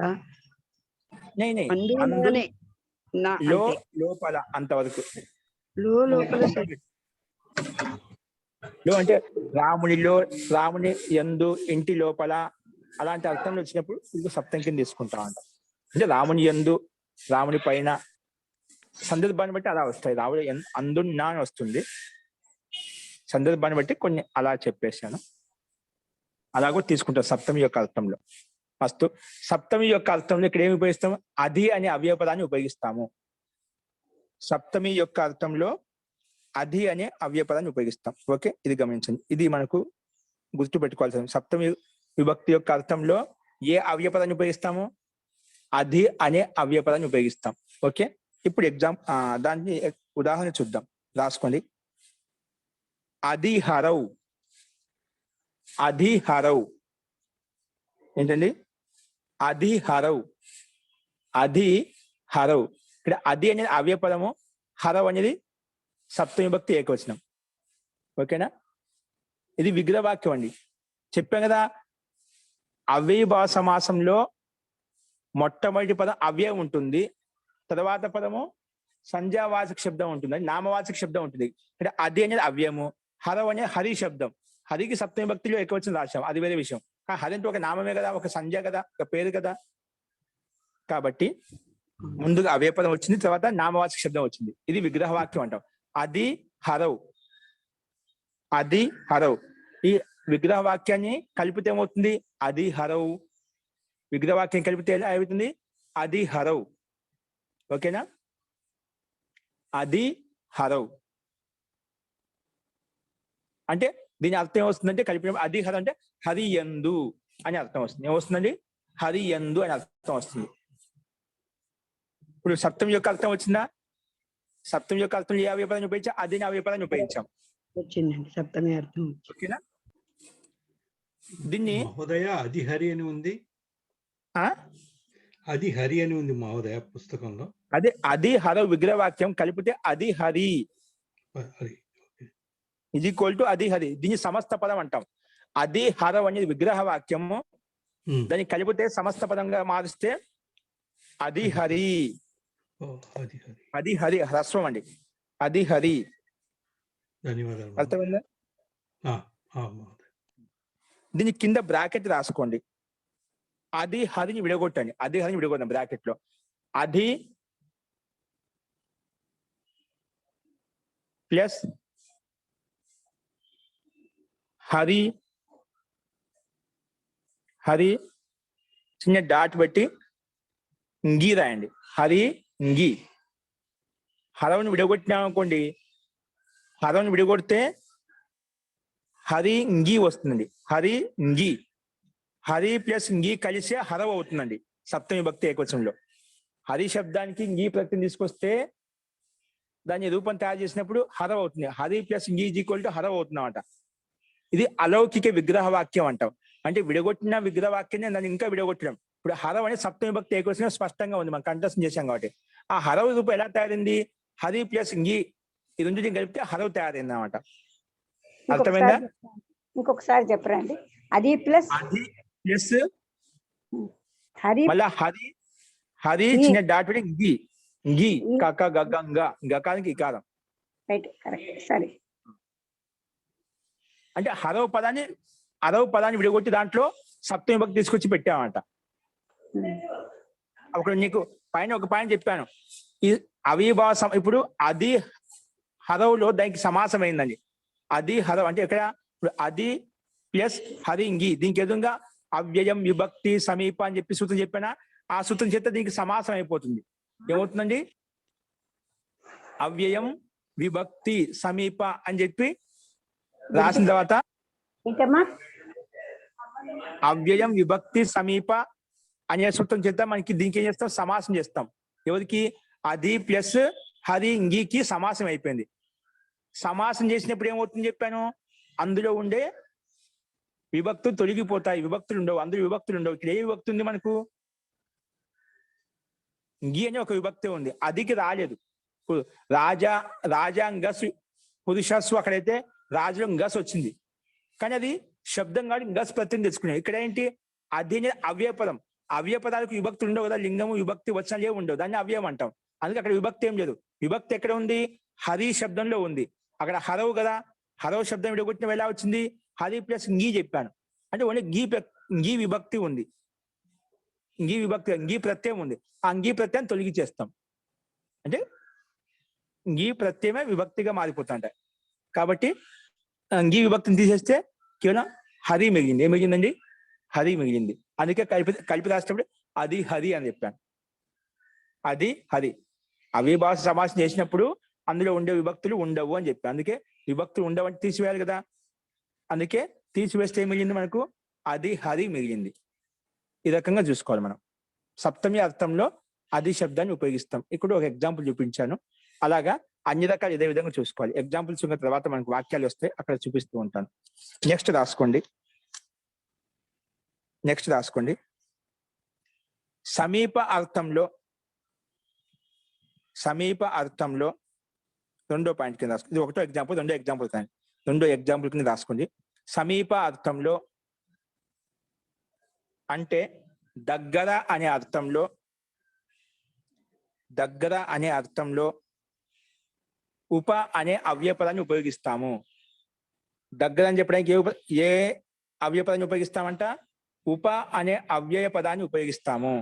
లో లోపల అంతవరకు. లో అంటే రాముని యందు, ఇంటి లోపల, అలాంటి అర్థంలో వచ్చినప్పుడు ఇది సప్తం కింద తీసుకుంటాం అంట. అంటే రాముని యందు, రాముని పైన, సందర్భాన్ని బట్టి అలా వస్తాయి. రాముడు అందున్నా అని వస్తుంది, సందర్భాన్ని బట్టి కొన్ని అలా చెప్పేశాను. అలాగో తీసుకుంటాం సప్తమి యొక్క అర్థంలో. ఫస్ట్ సప్తమి యొక్క అర్థంలో ఇక్కడ ఏమి ఉపయోగిస్తాము? అది అనే అవ్యయపదాన్ని ఉపయోగిస్తాము. సప్తమి యొక్క అర్థంలో అది అనే అవ్యయపదాన్ని ఉపయోగిస్తాం. ఓకే, ఇది గమనించండి. ఇది మనకు గుర్తు పెట్టుకోవాల్సింది. సప్తమి విభక్తి యొక్క అర్థంలో ఏ అవ్యయపదాన్ని ఉపయోగిస్తాము? అది అనే అవ్యయపదాన్ని ఉపయోగిస్తాం. ఓకే, ఇప్పుడు దాన్ని ఉదాహరణ చూద్దాం. రాసుకోండి. అధిహరౌ. అధిహరౌ ఏంటండి? అధిహరౌ. అధిహరౌ. ఇక్కడ అది అనేది అవ్యయపదము, హరవ్ అనేది సప్తమి విభక్తి ఏకవచనం. ఓకేనా? ఇది విగ్రహవాక్యం అండి. చెప్పాం కదా, అవ్యయభావ సమాసంలో మొట్టమొదటి పదం అవ్యయం ఉంటుంది, తర్వాత పదము సంధ్యావాచక శబ్దం ఉంటుంది, నామవాచక శబ్దం ఉంటుంది. అంటే అది అనేది అవ్యయము, హరవు అనేది హరి శబ్దం. హరికి సప్తమి భక్తిలో ఏకవచనం రాశాం, అది వేరే విషయం. హరి అంటే ఒక నామమే కదా, ఒక సంధ్య కదా, ఒక పేరు కదా. కాబట్టి ముందుగా అవ్యయ పదం వచ్చింది, తర్వాత నామవాచక శబ్దం వచ్చింది. ఇది విగ్రహవాక్యం అంటాం. అది హరవు, అది హరవు. ఈ విగ్రహ వాక్యాన్ని కలిపితే ఏమవుతుంది? అది హరవు. విగ్రహవాక్యం కలిపితే ఎలా అవుతుంది? అది హరవు. ఓకేనా? అది హరవు అంటే దీని అర్థం ఏమొస్తుందంటే కలిపిన అది హర అంటే హరి యందు అని అర్థం వస్తుంది. ఏమొస్తుందండి? హరి యందు అని అర్థం వస్తుంది. ఇప్పుడు సప్తమి యొక్క అర్థం వచ్చిందా? సప్తమి యొక్క అర్థం ఏ అవ్యయ పదాన్ని ఉపయోగించాం? అది అవ్యయ పదాన్ని ఉపయోగించాం. వచ్చిందండి, సప్తమి అర్థం. ఓకేనా? దీన్ని మహోదయ అది హరి అని ఉంది, అది హరి అని ఉంది మహోదయ పుస్తకంలో. అదే అది హర విగ్రహవాక్యం కలిపితే అది హరి ఇది ఈక్వల్ టు అది హరి. దీన్ని సమస్త పదం అంటాం. అది హర అనేది విగ్రహ వాక్యము, దాన్ని కలిపితే సమస్త పదంగా మారిస్తే అది హరి. అది హరి హ్రస్వం అండి, అది హరి. ధన్యవాదాలు. అర్థమైందా? దీని కింద బ్రాకెట్ రాసుకోండి. అది హరిని విడగొట్టండి, అది హరిని విడగొట్టండి బ్రాకెట్ లో. అది ప్లస్ హరి, హరి చిన్న డాట్ పెట్టి ఇంగి రాయండి. హరి ఇంగి. హరవుని విడగొట్టినామనుకోండి, హరవుని విడగొడితే హరి ఇంగి వస్తుందండి. హరి ఇంగి, హరి ప్లస్ ఇంగి కలిసే హరవు అవుతుందండి సప్తమి భక్తి ఏకవచనంలో. హరి శబ్దానికి ఇంగి ప్రత్యయం తీసుకొస్తే దాని రూపం తయారు చేసినప్పుడు హరవు అవుతుంది. హరి ప్లస్ ఇంగి ఈజ్ ఈక్వల్ టు హరవు అవుతుందన్నమాట. ఇది అలౌకిక విగ్రహ వాక్యం అంటాం. అంటే విడగొట్టిన విగ్రహ వాక్యాన్ని దాన్ని ఇంకా విడగొట్టడం. ఇప్పుడు హరవు అనేది సప్తమి భక్తి ఏకవచనం స్పష్టంగా ఉంది, మనం కంఠస్థం చేశాం కాబట్టి. ఆ హరవు రూపం ఎలా తయారైంది? హరి ప్లస్ ఇంగి ఈ రెండింటిని కలిపితే హరవు తయారైంది అన్నమాట. అర్థమైందా? ఇంకొకసారి చెప్పరండి. అది ప్లస్ అది ప్లస్ హరి, మళ్ళా హరి, హరి చిన్న డాట్ పెట్టి ఇంగి, ఇంగి కక గగంగ, గకానికి ఇకారం. Right, correct. సరే. అంటే హరవు పదాన్ని విడగొట్టి దాంట్లో సప్తమి భక్తి తీసుకొచ్చి పెట్టామంట. అప్పుడు నీకు పైన ఒక పాయింట్ చెప్పాను, ఈ అవిభావ ఇప్పుడు అది హరవులో దానికి సమాసం అయిందండి. అది హరవు అంటే ఎక్కడ? ఇప్పుడు అది ప్లస్ హరి ఇంగి, దీనికి ఎదురుగా అవ్యయం విభక్తి సమీప అని చెప్పి సూత్రం చెప్పానా? ఆ సూత్రం చేత దీనికి సమాసం అయిపోతుంది. ఏమవుతుందండి? అవ్యయం విభక్తి సమీప అని చెప్పి రాసిన తర్వాత అవ్యయం విభక్తి సమీప అనే సూత్రం చేత మనకి దీనికి ఏం చేస్తాం? సమాసం చేస్తాం. ఎవరికి? అది ప్లస్ హరి ఇంగికి సమాసం అయిపోయింది. సమాసం చేసినప్పుడు ఏమవుతుంది చెప్పాను? అందులో ఉండే విభక్తులు తొలగిపోతాయి, విభక్తులు ఉండవు, అందులో విభక్తులు ఉండవు. ఇక్కడ ఏ విభక్తి ఉంది మనకు? ఇంగి అని ఒక విభక్తి ఉంది, అదికి రాలేదు. రాజాంగస్ పురుషస్సు, అక్కడైతే రాజులో గస్ వచ్చింది, కానీ అది శబ్దం కాబట్టి గస్ ప్రత్యయం తెచ్చుకున్నాయి. ఇక్కడ ఏంటి? అది అవ్యయ పదం. అవ్యయ పదాలకు విభక్తులు ఉండవు కదా, లింగము విభక్తి వచనాలు ఏమి ఉండవు, దాన్ని అవ్యయం అంటాం. అందుకే అక్కడ విభక్తి ఏం లేదు. విభక్తి ఎక్కడ ఉంది? హరి శబ్దంలో ఉంది. అక్కడ హరవు కదా, హరవు శబ్దం విడగొట్టిన ఎలా వచ్చింది? హరి ప్లస్ ఇంగి చెప్పాను అంటే ఓన్లీ గీ విభక్తి ఉంది, ఇంగి విభక్తి, ఇంగి ప్రత్యయం ఉంది. ఆ అంగీ ప్రత్యయం తొలగించేస్తాం అంటే ఇంగి ప్రత్యయమే విభక్తిగా మారిపోతుంటాయి. కాబట్టి అంగీ విభక్తిని తీసేస్తే కేవలం హరి మిగిలింది. ఏం మిగిలిందండి? హరి మిగిలింది. అందుకే కలిపి రాసేటప్పుడు అది హరి అని చెప్పాను. అది హరి. అవిభావ సమాసం చేసినప్పుడు అందులో ఉండే విభక్తులు ఉండవు అని చెప్పాను. అందుకే విభక్తులు ఉండవంటే తీసివేయాలి కదా, అందుకే తీసివేస్తే ఏం మిగిలింది మనకు? అది హరి మిగిలింది. ఈ రకంగా చూసుకోవాలి మనం. సప్తమి అర్థంలో అది శబ్దాన్ని ఉపయోగిస్తాం. ఇక్కడ ఒక ఎగ్జాంపుల్ చూపించాను. అలాగా అన్ని రకాలు ఇదే విధంగా చూసుకోవాలి. ఎగ్జాంపుల్స్ ఉన్న తర్వాత మనకు వాక్యాలు వస్తాయి, అక్కడ చూపిస్తూ ఉంటాను. నెక్స్ట్ రాసుకోండి. సమీప అర్థంలో రెండో పాయింట్ కింద రాసుకోండి. ఇది ఒకటో ఎగ్జాంపుల్, రెండో ఎగ్జాంపుల్ కింద రాసుకోండి. సమీప అర్థంలో అంటే దగ్గర అనే అర్థంలో ఉప అనే అవ్యయపదాన్ని ఉపయోగిస్తాము. దగ్గర అని చెప్పడానికి ఏ అవ్యయపదాన్ని ఉపయోగిస్తామంట? ఉప అనే అవ్యయ పదాన్ని ఉపయోగిస్తాము.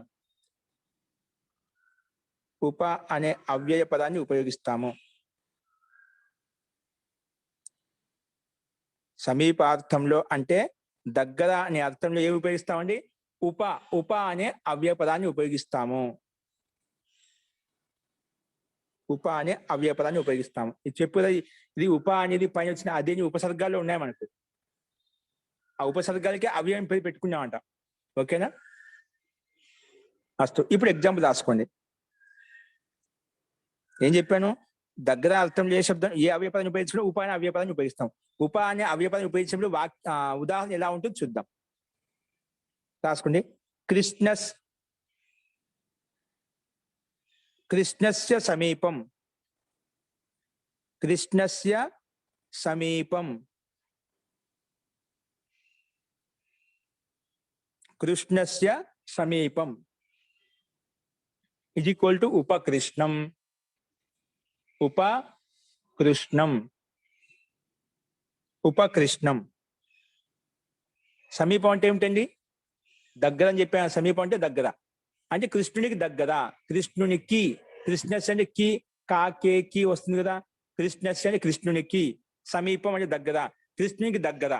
ఉప అనే అవ్యయ పదాన్ని ఉపయోగిస్తాము. సమీపార్థంలో అంటే దగ్గర అనే అర్థంలో ఏమి ఉపయోగిస్తామండి? ఉప అనే అవ్యయ పదాన్ని ఉపయోగిస్తాము. ఉప అనే అవ్యయ పదాన్ని ఉపయోగిస్తాము. ఇది చెప్పేది ఇది ఉప అనేది పైన వచ్చిన అదే ఉపసర్గాల్లో ఉన్నాయి మనకు. ఆ ఉపసర్గాలకి అవ్యయం పేరు పెట్టుకున్నామంట. ఓకేనా? అస్తు. ఇప్పుడు ఎగ్జాంపుల్ రాసుకోండి. ఏం చెప్పాను? దగ్గర అర్థం ఏ శబ్దం ఏ అవ్యయ పదాన్ని ఉపయోగించినప్పుడు ఉప అనే అవ్యయ పదాన్ని ఉపయోగిస్తాం. ఉప అనే అవ్యయ పదాన్ని ఉపయోగించినప్పుడు ఉదాహరణ ఎలా ఉంటుందో చూద్దాం. రాసుకోండి. కృష్ణస్య సమీపం. కృష్ణస్య సమీపం. కృష్ణస్య సమీపం ఈజ్ ఈక్వల్ టు ఉపకృష్ణం. ఉపకృష్ణం. ఉపకృష్ణం. సమీపం అంటే ఏమిటండి? దగ్గర అని చెప్పాను. సమీపం అంటే దగ్గర అంటే కృష్ణునికి దగ్గర. కృష్ణునికి కృష్ణస్య అంటే కి కాకే కి వస్తుంది కదా. కృష్ణస్య అంటే కృష్ణునికి. సమీపం అంటే దగ్గర. కృష్ణునికి దగ్గర.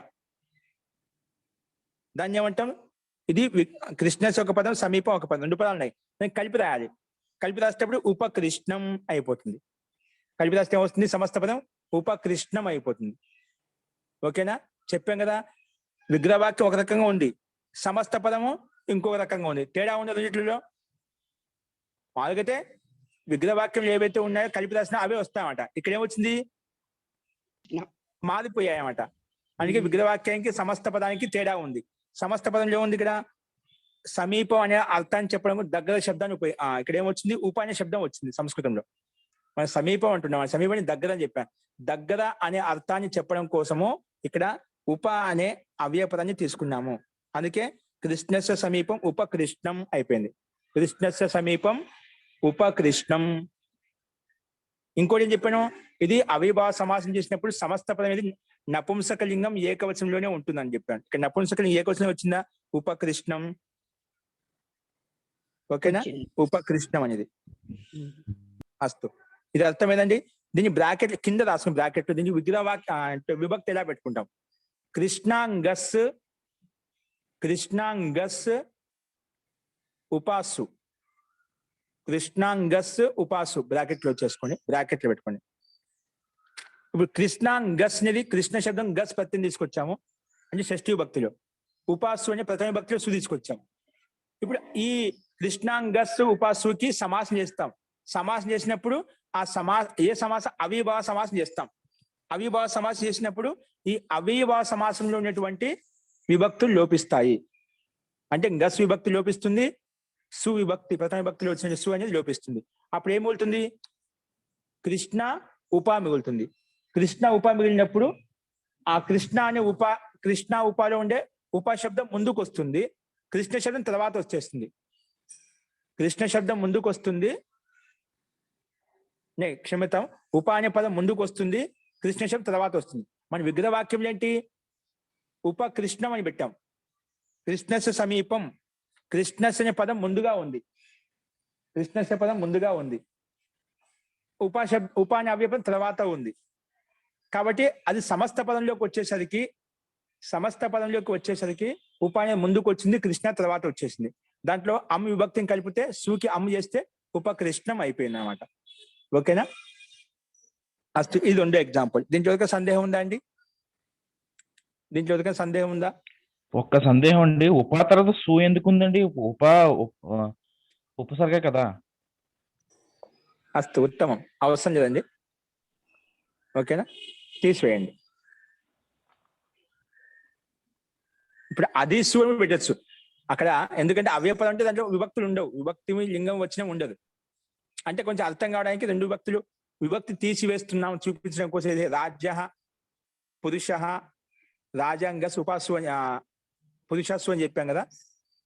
దాన్ని ఏమంటాం? ఇది కృష్ణస్య ఒక పదం, సమీపం ఒక పదం, రెండు పదాలు ఉన్నాయి. నేను కలిపి రాయాలి. కలిపి రాసేటప్పుడు ఉపకృష్ణం అయిపోతుంది. కలిపి రాస్తే ఏమొస్తుంది? సమస్త పదం ఉపకృష్ణం అయిపోతుంది. ఓకేనా? చెప్పాం కదా. విగ్రహవాక్యం ఒక రకంగా ఉంది, సమస్త పదము ఇంకొక రకంగా ఉంది. తేడా ఉంది రెండిట్లో. మామూలుగైతే విగ్రహవాక్యం ఏవైతే ఉన్నాయో కలిపి రాసినా అవే వస్తాయన్నమాట. ఇక్కడ ఏమొచ్చింది? మారిపోయాయన్నమాట. అందుకే విగ్రహవాక్యానికి సమస్త పదానికి తేడా ఉంది. సమస్త పదంలో ఉంది ఇక్కడ సమీపం అనే అర్థాన్ని చెప్పడం దగ్గర శబ్దాన్ని ఇక్కడ ఏమొచ్చింది? ఉప అనే శబ్దం వచ్చింది సంస్కృతంలో. మనం సమీపం అంటున్నాం, సమీపం దగ్గర అని చెప్పాను. దగ్గర అనే అర్థాన్ని చెప్పడం కోసము ఇక్కడ ఉప అనే అవ్యయ పదాన్ని తీసుకున్నాము. అందుకే కృష్ణస్య సమీపం ఉపకృష్ణం అయిపోయింది. కృష్ణస్య సమీపం ఉపకృష్ణం. ఇంకోటి ఏం చెప్పాను? ఇది అవిభావ సమాసం చేసినప్పుడు సమస్త పదం అనేది నపుంసకలింగం ఏకవచనంలోనే ఉంటుందని చెప్పాను. ఇక్కడ నపుంసకలింగం ఏకవచనం వచ్చిందా? ఉపకృష్ణం. ఓకేనా? ఉపకృష్ణం అనేది. అస్తు. ఇది అర్థమైందండి. దీన్ని బ్రాకెట్ కింద రాసుకుని బ్రాకెట్ దీన్ని విభక్తి ఎలా పెట్టుకుంటాం? కృష్ణాంగస్ ఉపాసు. కృష్ణాంగస్ ఉపాసు బ్రాకెట్లో వచ్చేసుకోండి. బ్రాకెట్లో పెట్టుకోండి. ఇప్పుడు కృష్ణాంగస్ అనేది కృష్ణ శబ్దం గస్ ప్రత్యయం తీసుకొచ్చాము అంటే షష్ఠీ విభక్తిలో. ఉపాసు అనే ప్రథమ విభక్తిలో సు తీసుకొచ్చాము. ఇప్పుడు ఈ కృష్ణాంగస్ ఉపాసుకి సమాసం చేస్తాం. సమాసం చేసినప్పుడు ఆ ఏ సమాసం? అవిభావ సమాసం చేస్తాం. అవిభావ సమాసం చేసినప్పుడు ఈ అవిభావ సమాసంలో ఉన్నటువంటి విభక్తులు లోపిస్తాయి. అంటే గస్ విభక్తి లోపిస్తుంది, సు విభక్తి ప్రథమ విభక్తిలో వచ్చిన సు అనేది లోపిస్తుంది. అప్పుడు ఏం మిగులుతుంది? కృష్ణ ఉప మిగులుతుంది. కృష్ణ ఉప మిగిలినప్పుడు ఆ కృష్ణ అనే కృష్ణ ఉపాలో ఉండే ఉప శబ్దం ముందుకు వస్తుంది, కృష్ణ శబ్దం తర్వాత వచ్చేస్తుంది. కృష్ణ శబ్దం ముందుకు వస్తుంది, క్షమితం, ఉప అనే పదం ముందుకు వస్తుంది, కృష్ణ శబ్దం తర్వాత వస్తుంది. మన విగ్రహవాక్యంలో ఏంటి? ఉపకృష్ణం అని పెట్టాం. కృష్ణస్య సమీపం. కృష్ణస్య అనే పదం ముందుగా ఉంది. కృష్ణస్య పదం ముందుగా ఉంది. ఉప అనే అవ్యయం తర్వాత ఉంది. కాబట్టి అది సమస్త పదంలోకి వచ్చేసరికి ఉప అనే ముందుకు వచ్చింది, కృష్ణ తర్వాత వచ్చేసింది. దాంట్లో అమ్మ విభక్తిని కలిపితే సుకి అమ్మ చేస్తే ఉపకృష్ణం అయిపోయింది అనమాట. ఓకేనా? అస్తు. ఇది రెండో ఎగ్జాంపుల్. దీంట్లో ఒక సందేహం ఉందా అండి? దీంట్లో ఒక సందేహం ఉందా? ఒక్క సందేహం అండి. ఉపా తర్వాత సు ఎందుకు ఉందండి? ఉపసర్గ కదా. అస్తు. ఉత్తమం. అవసరం లేదండి. ఓకేనా? తీసివేయండి. ఇప్పుడు అది సు అని పెట్టచ్చు అక్కడ. ఎందుకంటే అవ్యయపదం అంటే దాంట్లో విభక్తులు ఉండవు. విభక్తి లింగం వచ్చినా ఉండదు. అంటే కొంచెం అర్థం కావడానికి రెండు విభక్తి తీసివేస్తున్నాం చూపించడం కోసం. రాజ్య పురుష రాజాంగస్ ఉపాసు అని పురుషస్సు అని చెప్పాం కదా.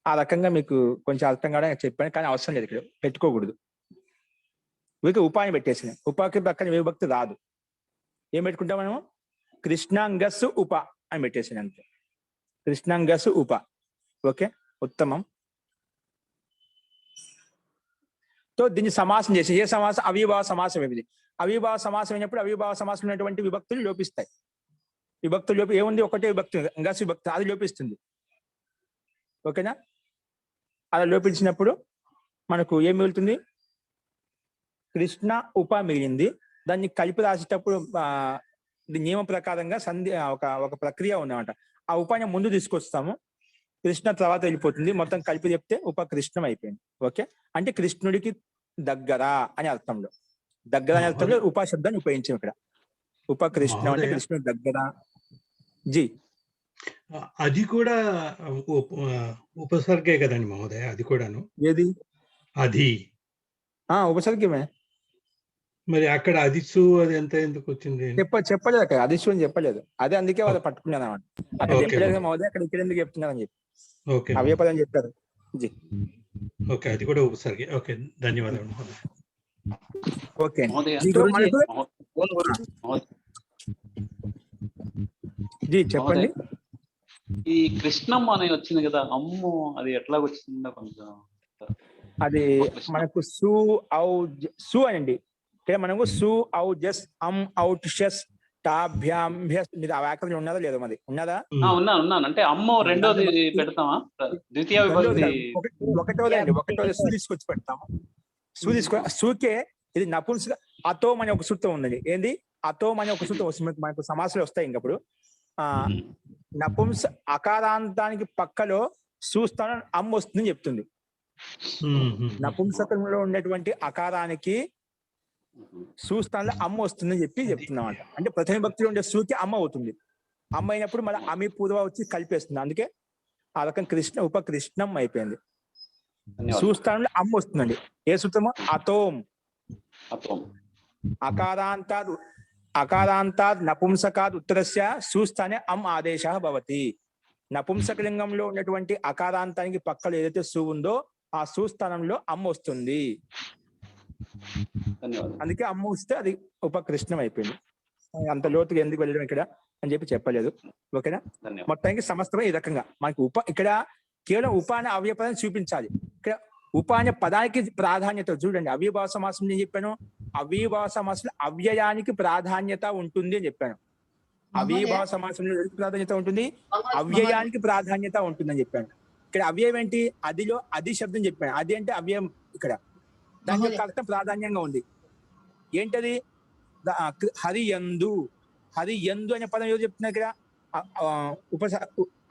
ఆ రకంగా మీకు కొంచెం అర్థం కావడానికి చెప్పాను, కానీ అవసరం లేదు, ఇక్కడ పెట్టుకోకూడదు. వీరికి ఉపాయం పెట్టేసింది. ఉపాకి పక్కన విభక్తి రాదు. ఏం పెట్టుకుంటాం మనము? కృష్ణాంగస్సు ఉప అని పెట్టేసింది అంతే. కృష్ణాంగస్సు ఉప. ఓకే, ఉత్తమం. తో దీన్ని సమాసం చేసి, ఏ సమాసం? అవిభావ సమాసం. ఏమిది అవిభావ సమాసం అయినప్పుడు అవిభావ సమాసం ఉన్నటువంటి విభక్తులు లోపిస్తాయి. విభక్తులు లోపి ఏముంది? ఒకటే విభక్తి, గస్ విభక్తి, అది లోపిస్తుంది. ఓకేనా? అలా లోపించినప్పుడు మనకు ఏం మిగులుతుంది? కృష్ణ ఉప మిగిలింది. దాన్ని కలిపి రాసేటప్పుడు నియమ ప్రకారంగా సంధి ఒక ప్రక్రియ ఉందన్నమాట. ఆ ఉపాన్ని ముందు తీసుకొస్తాము, కృష్ణ తర్వాత వెళ్ళిపోతుంది. మొత్తం కలిపి చెప్తే ఉపకృష్ణం అయిపోయింది. ఓకే, అంటే కృష్ణుడికి దగ్గర అని అర్థంలో, దగ్గర అనే అర్థంలో ఉపా శబ్దాన్ని ఉపయోగించాం ఇక్కడ. ఉపకృష్ణం అంటే కృష్ణుడి దగ్గర. జీ, అది కూడా ఉపసర్గే కదండి మహోదయ, అది కూడాను. ఏది? అది ఉపసర్గమే. మరి అక్కడ అదిసు అది ఎంత ఎందుకు వచ్చింది? చెప్పలేదు అక్కడ అదిశు అని చెప్పలేదు. అదే అందుకే వాళ్ళు పట్టుకున్నాను అనమాట. అక్కడ చెప్పలేదు మహోదయ, అక్కడ ఇక్కడ ఎందుకు చెప్తున్నారని చెప్పి అవే పదం చెప్పారు. జీ, ఓకే, అది కూడా ఉపసర్గే. ఓకే, ధన్యవాదాలు మహోదయ. ఓకే, జీ చెప్పండి. ఈ కృష్ణం అని వచ్చింది కదా, అమ్ము అది ఎట్లా వచ్చిందో కొంచెం. అది మనకు సు అనండి. ఇక్కడ మనకు సు ఔ జస్ అమ్ ఔట్ షస్ టాభ్యాభ్యస్. మీరు ఆ వ్యాకరణం ఉన్నదా లేదో? మరి ఉన్నదా? ఉన్నాను. అంటే అమ్మ రెండోది పెడతామా? ద్వితీయ విభక్తి ఒకటోది సు తీసుకొచ్చి పెడతాము. సు తీసుకో, సూకే ఇది నపుంసక. అతోం అనే ఒక సూత్రం ఉందండి. ఏంది? అతోం అనే ఒక సూత్రం వస్తుంది మనకు, సమాసాలు వస్తాయి. ఇంకప్పుడు నపుంస అకారాంతానికి పక్కలో సూస్థానం అమ్మ వస్తుందని చెప్తుంది. నపుంసకంలో ఉండేటువంటి అకారానికి సూస్థానంలో అమ్మ వస్తుందని చెప్తున్నాం. అంటే ప్రథమ విభక్తిలో ఉండే సూకి అమ్మ అవుతుంది. అమ్మ అయినప్పుడు మళ్ళీ అమి పూర్వ వచ్చి కలిపేస్తుంది. అందుకే ఆ రకం కృష్ణ ఉపకృష్ణం అయిపోయింది. సూస్థానంలో అమ్మ వస్తుందండి. ఏ సూత్రము? అతోం. అకారాంతాద్ నపుంసకాద్ ఉత్తరస్య సూస్థానే అమ్ ఆదేశ భవతి. నపుంసకలింగంలో ఉన్నటువంటి అకారాంతానికి పక్కలో ఏదైతే సు ఉందో ఆ సుస్థానంలో అమ్మ వస్తుంది. అందుకే అమ్మ వస్తే అది ఉపకృష్ణం అయిపోయింది. అంత లోతుగా ఎందుకు వెళ్ళడం ఇక్కడ అని చెప్పలేదు. ఓకేనా? మొత్తానికి సమస్తమే ఈ రకంగా మనకి ఇక్కడ కేవలం ఉప అనే అవ్యపదాన్ని చూపించాలి. ఇక్కడ ఉప అనే పదానికి ప్రాధాన్యత చూడండి. అవ్యభావ సమాసం నేను చెప్పాను. అవ్యభావ సమాసంలో అవ్యయానికి ప్రాధాన్యత ఉంటుంది అని చెప్పాను. అవ్యభావ సమాసంలో ప్రాధాన్యత ఉంటుంది, అవ్యయానికి ప్రాధాన్యత ఉంటుందని చెప్పాను. ఇక్కడ అవ్యయం ఏంటి? అదిలో అది శబ్దం చెప్పాను. అది అంటే అవ్యయం. ఇక్కడ దాని యొక్క అర్థం ప్రాధాన్యంగా ఉంది. ఏంటది? హరియందు. హరియందు అనే పదం ఏదో చెప్తున్నా ఇక్కడ.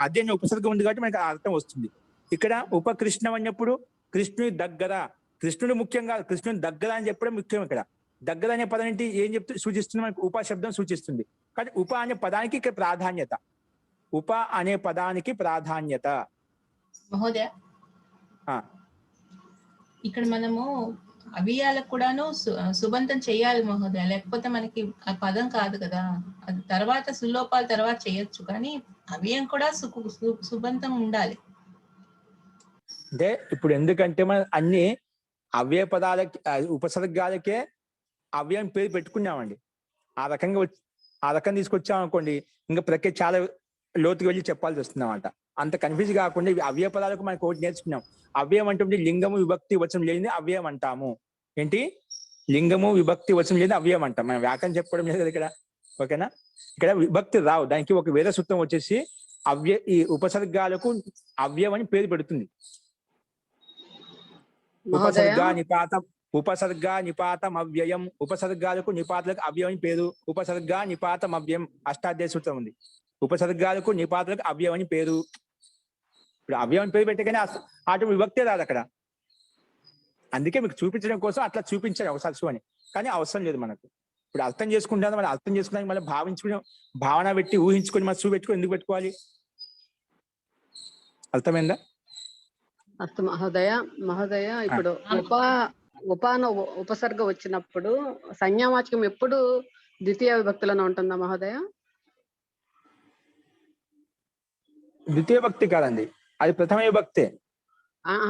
అది అనే ఉపసర్గం ఉంది కాబట్టి మనకి అర్థం వస్తుంది. ఇక్కడ ఉపకృష్ణం అన్నప్పుడు కృష్ణుడి దగ్గర, కృష్ణుడు ముఖ్యంగా కృష్ణుని దగ్గర అని చెప్పడం ముఖ్యం. ఇక్కడ దగ్గర అనే పదం ఏంటి? ఏం సూచిస్తుంది? మనకి ఉప శబ్దం సూచిస్తుంది. కానీ ఉప అనే పదానికి ఇక్కడ ప్రాధాన్యత. ఉప అనే పదానికి ప్రాధాన్యత. మహోదయ, ఇక్కడ మనము అవ్యయాలకు కూడాను సుబంతం చేయాలి మహోదయ, లేకపోతే మనకి ఆ పదం కాదు కదా. అది తర్వాత సులోపాల తర్వాత చేయొచ్చు, కానీ అవ్యయం కూడా సుబంతం ఉండాలి. అంటే ఇప్పుడు ఎందుకంటే మనం అన్ని అవ్యయ పదాలకి ఉపసర్గాలకే అవ్యయం పేరు పెట్టుకున్నామండి. ఆ రకంగా తీసుకొచ్చాం అనుకోండి, ఇంకా ప్రక్రియ చాలా లోతుకి వెళ్ళి చెప్పాల్సి వస్తుంది అన్నమాట. అంత కన్ఫ్యూజ్ కాకుండా అవ్యయ పదాలకు మనకు ఒకటి నేర్చుకున్నాం. అవ్యయం అంటే లింగము విభక్తి వచనం లేని అవ్యయం అంటాము. ఏంటి? లింగము విభక్తి వచనం లేని అవ్యయం అంటాం. మనం వ్యాకరణ చెప్పడం లేదు ఇక్కడ. ఓకేనా? ఇక్కడ విభక్తి రావు. దానికి ఒక వేద సూత్రం వచ్చేసి ఈ ఉపసర్గాలకు అవ్యయం అని పేరు పెడుతుంది. ఉపసర్గ నిపాతం అవ్యయం. ఉపసర్గాలకు నిపాతలకు అవ్యయం పేరు. ఉపసర్గ నిపాతం అవ్యయం అష్టాధ్యాయ సూత్రం ఉంది. ఉపసర్గాలకు నిపాతలకు అవ్యయం అని పేరు. ఇప్పుడు అవ్యయం పేరు పెట్టగానే అటు విభక్తే రాదు అక్కడ. అందుకే మీకు చూపించడం కోసం అట్లా చూపించాలి ఒకసారి అని. కానీ అవసరం లేదు మనకు. ఇప్పుడు అర్థం చేసుకుంటాను, మనం అర్థం చేసుకున్నాక మళ్ళీ భావించుకుని భావన పెట్టి ఊహించుకొని మన పెట్టుకుని ఎందుకు పెట్టుకోవాలి? అర్థమైందా? అర్థం మహోదయ. ఇప్పుడు ఉపసర్గ వచ్చినప్పుడు సంజ్ఞావాచకం ఎప్పుడు ద్వితీయ విభక్తిలోనే ఉంటుందా మహోదయ? ద్వితీయ భక్తి కాదండి, అది ప్రథమ విభక్తే.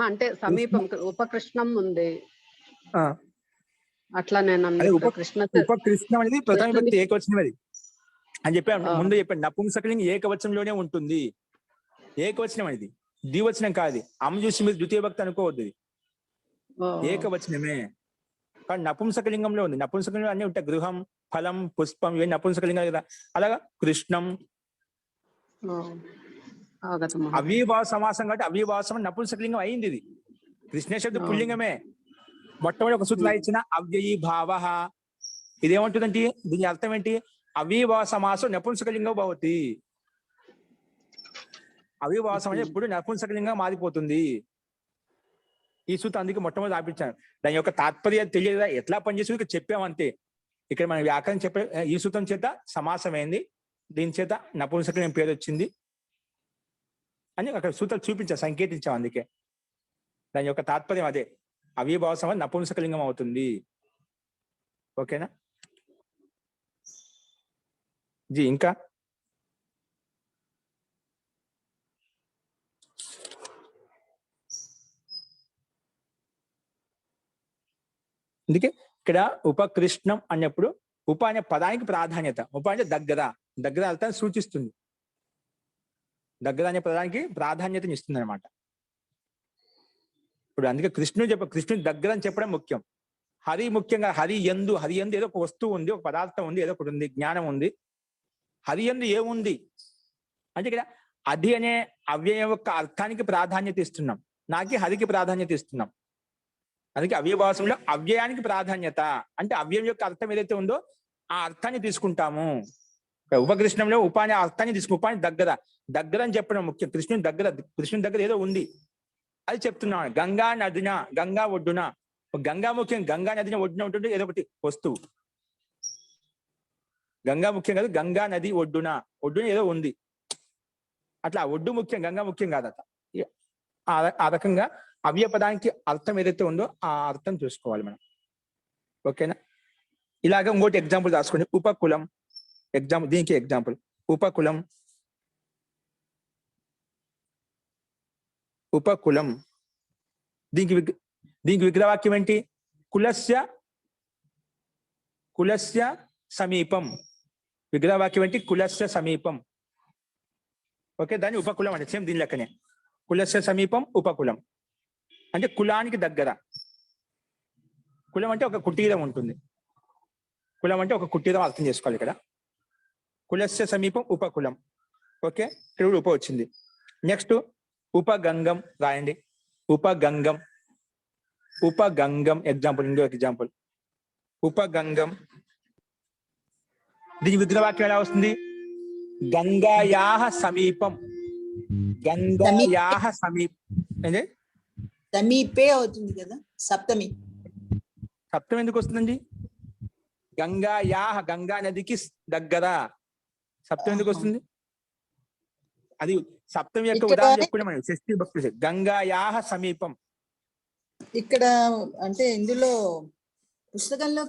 అంటే సమీపం ఉపకృష్ణం ఉంది ఆ, అట్లా నేను అదే అందుకు కృష్ణ ఉపకృష్ణం అనేది ప్రథమ విభక్తి ఏకవచనం అది అని చెప్పాను. ఆ. ముందు చెప్పాను నపుంసకలింగం ఏకవచనంలోనే ఉంటుంది. ఏకవచనం అనేది ద్వివచనం కాదు. అమ్మ చూసి మీరు ద్వితీయ భక్తి అనుకోవద్దు, ఇది ఏకవచనమే. కానీ నపుంసకలింగంలో ఉంది. నపుంసకలింగం అన్ని ఉంటాయి, గృహం, ఫలం, పుష్పం, ఇవన్నీ నపుంసకలింగాలు కదా. అలాగా కృష్ణం అవ్యయభావ సమాసం కాబట్టి అవ్యయభావ సమాసం నపుంసకలింగం అయింది. ఇది కృష్ణ శబ్ద పుల్లింగమే. మొట్టమొదటి ఒక సూత్రం ఇచ్చిన అవ్యయీ భావ, ఇదేమంటుందంటే దీని అర్థం ఏంటి? అవ్యయభావ సమాసం నపుంసకలింగం భవతి. అవ్యయభావ సమాసం ఎప్పుడు నపుంసకలింగం మారిపోతుంది. ఈ సూత్రం అందుకే మొట్టమొదటి ఆపించాను. దాని యొక్క తాత్పర్యం తెలియదా ఎట్లా పనిచేసి ఇక్కడ చెప్పామంతే. ఇక్కడ మనం వ్యాకరణం చెప్పే ఈ సూత్రం చేత సమాసమైంది, దీని చేత నపుంసకలింగం పేరు వచ్చింది అని అక్కడ సూత్రాలు చూపించా, సంకేతించాం. అందుకే దాని యొక్క తాత్పర్యం అదే, అవ్యయభావ సమాసం నపుంసకలింగం అవుతుంది. ఓకేనా జీ? ఇంకా అందుకే ఇక్కడ ఉపకృష్ణం అన్నప్పుడు ఉప అనే పదానికి ప్రాధాన్యత. ఉప అంటే దగ్గర, దగ్గర అర్థాన్ని సూచిస్తుంది. దగ్గర అనే పదానికి ప్రాధాన్యతని ఇస్తుంది అనమాట. ఇప్పుడు అందుకే కృష్ణుడి దగ్గర అని చెప్పడం ముఖ్యం. హరి ముఖ్యంగా హరి యందు ఏదో ఒక వస్తువు ఉంది, ఒక పదార్థం ఉంది, ఏదో ఒకటి ఉంది, జ్ఞానం ఉంది. హరి యందు ఏముంది అంటే ఇక్కడ అది అనే అవ్యయం యొక్క అర్థానికి ప్రాధాన్యత ఇస్తున్నాం, నాకి హరికి ప్రాధాన్యత ఇస్తున్నాం. అందుకే అవ్యయభావంలో అవ్యయానికి ప్రాధాన్యత అంటే అవ్యయం యొక్క అర్థం ఏదైతే ఉందో ఆ అర్థాన్ని తీసుకుంటాము. ఉపకృష్ణంలో ఉప అనే అర్థాన్ని ఉపాని దగ్గర అని చెప్పడం ముఖ్యం. కృష్ణుని దగ్గర ఏదో ఉంది అది చెప్తున్నాను. గంగా నదిన, గంగా ఒడ్డున, గంగా ముఖ్యం, గంగా నదిన ఒడ్డున ఉంటుంది ఏదో ఒకటి వస్తువు. గంగా ముఖ్యం కాదు, గంగా నది ఒడ్డున ఏదో ఉంది, అట్లా ఒడ్డు ముఖ్యం, గంగా ముఖ్యం కాదట. ఆ రకంగా అవ్యయ పదానికి అర్థం ఏదైతే ఉందో ఆ అర్థం చూసుకోవాలి మనం. ఓకేనా? ఇలాగ ఇంకోటి ఎగ్జాంపుల్ రాసుకోండి. ఉపకులం ఎగ్జాంపుల్, దీనికి ఎగ్జాంపుల్ ఉపకులం. ఉపకులం దీనికి విగ్రహవాక్యం ఏంటి? కులస్య సమీపం. విగ్రహవాక్యం ఏంటి? కులస్య సమీపం. ఓకే, దాన్ని ఉపకులం అంటే సేమ్ దీని లెక్కనే. కులస్య సమీపం ఉపకులం అంటే కులానికి దగ్గర. కులం అంటే ఒక కుటీరం ఉంటుంది. కులం అంటే ఒక కుటీరం అర్థం చేసుకోవాలి ఇక్కడ. కులస్య సమీపం ఉపకులం. ఓకే, ఇక్కడ ఉప వచ్చింది. నెక్స్ట్ ఉపగంగం రాయండి. ఉపగంగం ఎగ్జాంపుల్, ఇంకో ఎగ్జాంపుల్ ఉపగంగం. దీని విగ్రహవాక్యం ఎలా వస్తుంది? గంగాయాహ సమీపం. గంగాయాహ సమీపం అంటే సమీపే అవుతుంది కదా, సప్తమి. సప్తమి ఎందుకు వస్తుందండి? గంగాయాహ, గంగా నదికి దగ్గర. సప్తమి ఎందుకు వస్తుంది? అది సప్తమి యొక్క ఉదాహరణ చెప్పుకునే మనం షష్ఠీ భక్తి. గంగాయాహ సమీపం. ఇక్కడ అంటే ఇందులో పుస్తకంలో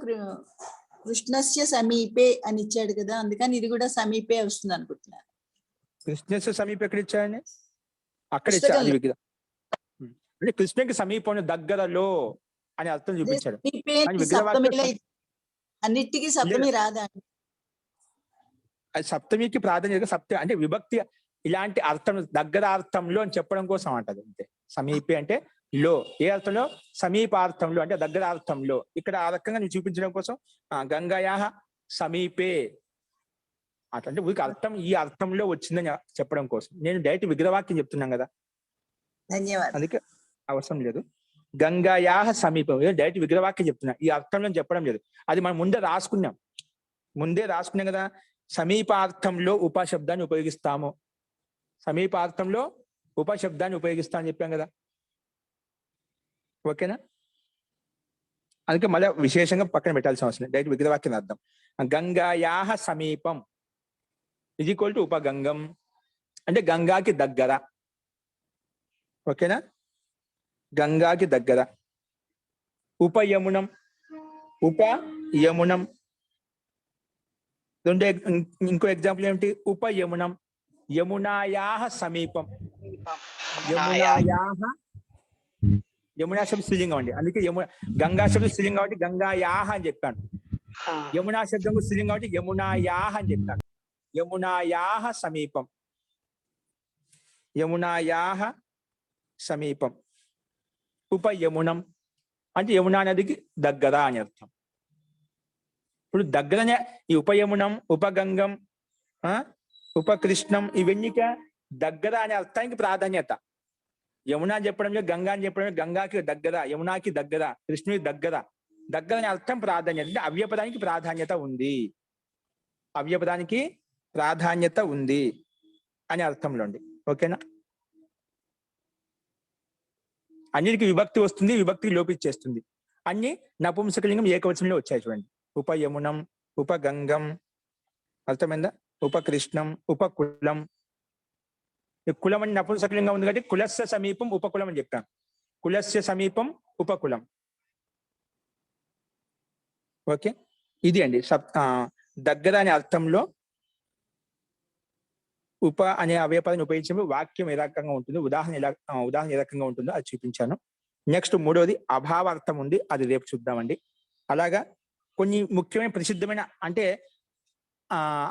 కృష్ణస్య సమీపే అని ఇచ్చాడు కదా, అందుకని ఇది కూడా సమీపే వస్తుంది అనుకుంటున్నాను. కృష్ణస్య సమీపం ఎక్కడ ఇచ్చాడని? అక్కడ ఇచ్చాడు విగ్రహం. అంటే కృష్ణునికి సమీపం, దగ్గరలో అని అర్థం చూపించాడు. అన్నిటికీ సప్తమి రాదా? అది సప్తమికి ప్రాధాన్యత. సప్తమి అంటే విభక్తి ఇలాంటి అర్థం, దగ్గర అర్థంలో అని చెప్పడం కోసం అంటది అంతే. సమీపే అంటే లో, ఏ అర్థంలో? సమీపార్థంలో అంటే దగ్గర అర్థంలో. ఇక్కడ ఆ రకంగా నేను చూపించడం కోసం గంగాయాహ సమీపే అట్లా వీరికి అర్థం ఈ అర్థంలో వచ్చిందని చెప్పడం కోసం నేను డైరెక్ట్ విగ్రహవాక్యం చెప్తున్నాను కదా. ధన్యవాదాలు. అందుకే అవసరం లేదు. గంగాయాహ సమీపం డైరెక్ట్ విగ్రహవాక్యం చెప్తున్నా, ఈ అర్థంలో చెప్పడం లేదు. అది మనం ముందే రాసుకున్నాం కదా. సమీపార్థంలో ఉపశబ్దాన్ని ఉపయోగిస్తాము. సమీపార్థంలో ఉపశబ్దాన్ని ఉపయోగిస్తా అని చెప్పాం కదా. ఓకేనా? అందుకే మళ్ళీ విశేషంగా పక్కన పెట్టాల్సిన అవసరం లేదు. డైరెక్ట్ విగ్రహవాక్యం అర్థం. గంగాయాహ సమీపం ఈజ్ ఈక్వల్ టు ఉపగంగం అంటే గంగాకి దగ్గర. ఓకేనా? గంగాకి దగ్గర. ఉపయమునం ఇంకో ఎగ్జాంపుల్ ఏమిటి? ఉపయమునం యమునాయాహ సమీపం. యమునా శబ్దం స్త్రీలింగం అండి, అందుకే గంగా శబ్దం స్త్రీలింగం కాబట్టి గంగాయాహ అని చెప్పాను. యమునా శబ్దం స్త్రీలింగం కాబట్టి యమునాయాహ అని చెప్పాను. యమునాయాహ సమీపం, యమునాయాహ సమీపం. ఉపయమునం అంటే యమునా నదికి దగ్గర అని అర్థం. ఇప్పుడు దగ్గరనే ఈ ఉపయమునం, ఉపగంగం, ఉపకృష్ణం ఇవన్నీక దగ్గర అనే అర్థానికి ప్రాధాన్యత. యమునా చెప్పడం గంగా అని చెప్పడం, గంగాకి దగ్గర, యమునాకి దగ్గర, కృష్ణుడికి దగ్గర. దగ్గర అనే అర్థం ప్రాధాన్యత అంటే అవ్యపదానికి ప్రాధాన్యత ఉంది, అవ్యపదానికి ప్రాధాన్యత ఉంది అనే అర్థంలో అండి. ఓకేనా? అన్నిటికి విభక్తి వస్తుంది, విభక్తికి లోపించేస్తుంది. అన్ని నపుంసకలింగం ఏకవచనంలో వచ్చాయి చూడండి. ఉపయమునం, ఉపగంగం, అర్థమైందా? ఉపకృష్ణం, ఉపకులం. కులం అని నపుంసకలింగం ఉంది కాబట్టి కులస్య సమీపం ఉపకులం అని చెప్పాను. కులస్య సమీపం ఉపకులం. ఓకే, ఇది అండి దగ్గర అనే అర్థంలో ఉప అనే అవ్యపదాన్ని ఉపయోగించినప్పుడు వాక్యం ఏ రకంగా ఉంటుందో, ఉదాహరణ ఏ రకంగా ఉంటుందో అది చూపించాను. నెక్స్ట్ మూడవది అభావార్థం ఉంది, అది రేపు చూద్దామండి. అలాగా కొన్ని ముఖ్యమైన ప్రసిద్ధమైన అంటే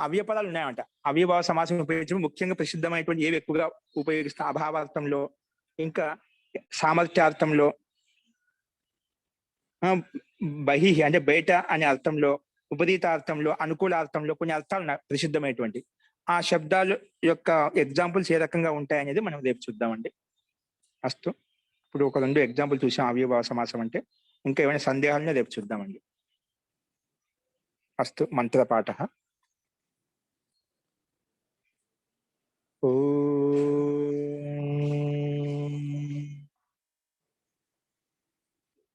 అవ్యపదాలు ఉన్నాయంట. అవ్యభావ సమాసం ఉపయోగించడం ముఖ్యంగా ప్రసిద్ధమైనటువంటి ఏవి ఎక్కువగా ఉపయోగిస్తాం అభావార్థంలో, ఇంకా సామర్థ్యార్థంలో, బహి అంటే బయట అనే అర్థంలో, ఉపరీతార్థంలో, అనుకూలార్థంలో కొన్ని అర్థాలు ప్రసిద్ధమైనటువంటి. ఆ శబ్దాలు యొక్క ఎగ్జాంపుల్స్ ఏ రకంగా ఉంటాయనేది మనం రేపు చూద్దామండి. అస్తు. ఇప్పుడు ఒక 2 ఎగ్జాంపుల్ చూసాం అవ్యభావ సమాసం అంటే. ఇంకా ఏమైనా సందేహాలను రేపు చూద్దామండి. అస్తు. మంత్రపాఠ.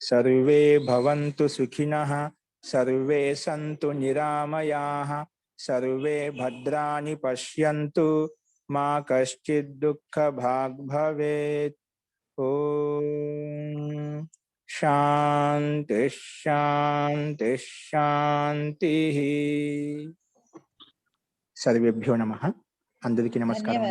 సర్వే భవంతు సుఖినః, సర్వే సంతు నిరామయాః, సర్వే భద్రాణి పశ్యంతు, మా కశ్చిద్ దుఃఖభాగ్ భవేత్. ఓం శాంతి శాంతి శాంతి. సర్వేభ్యో నమః. అందరికీ నమస్కారం.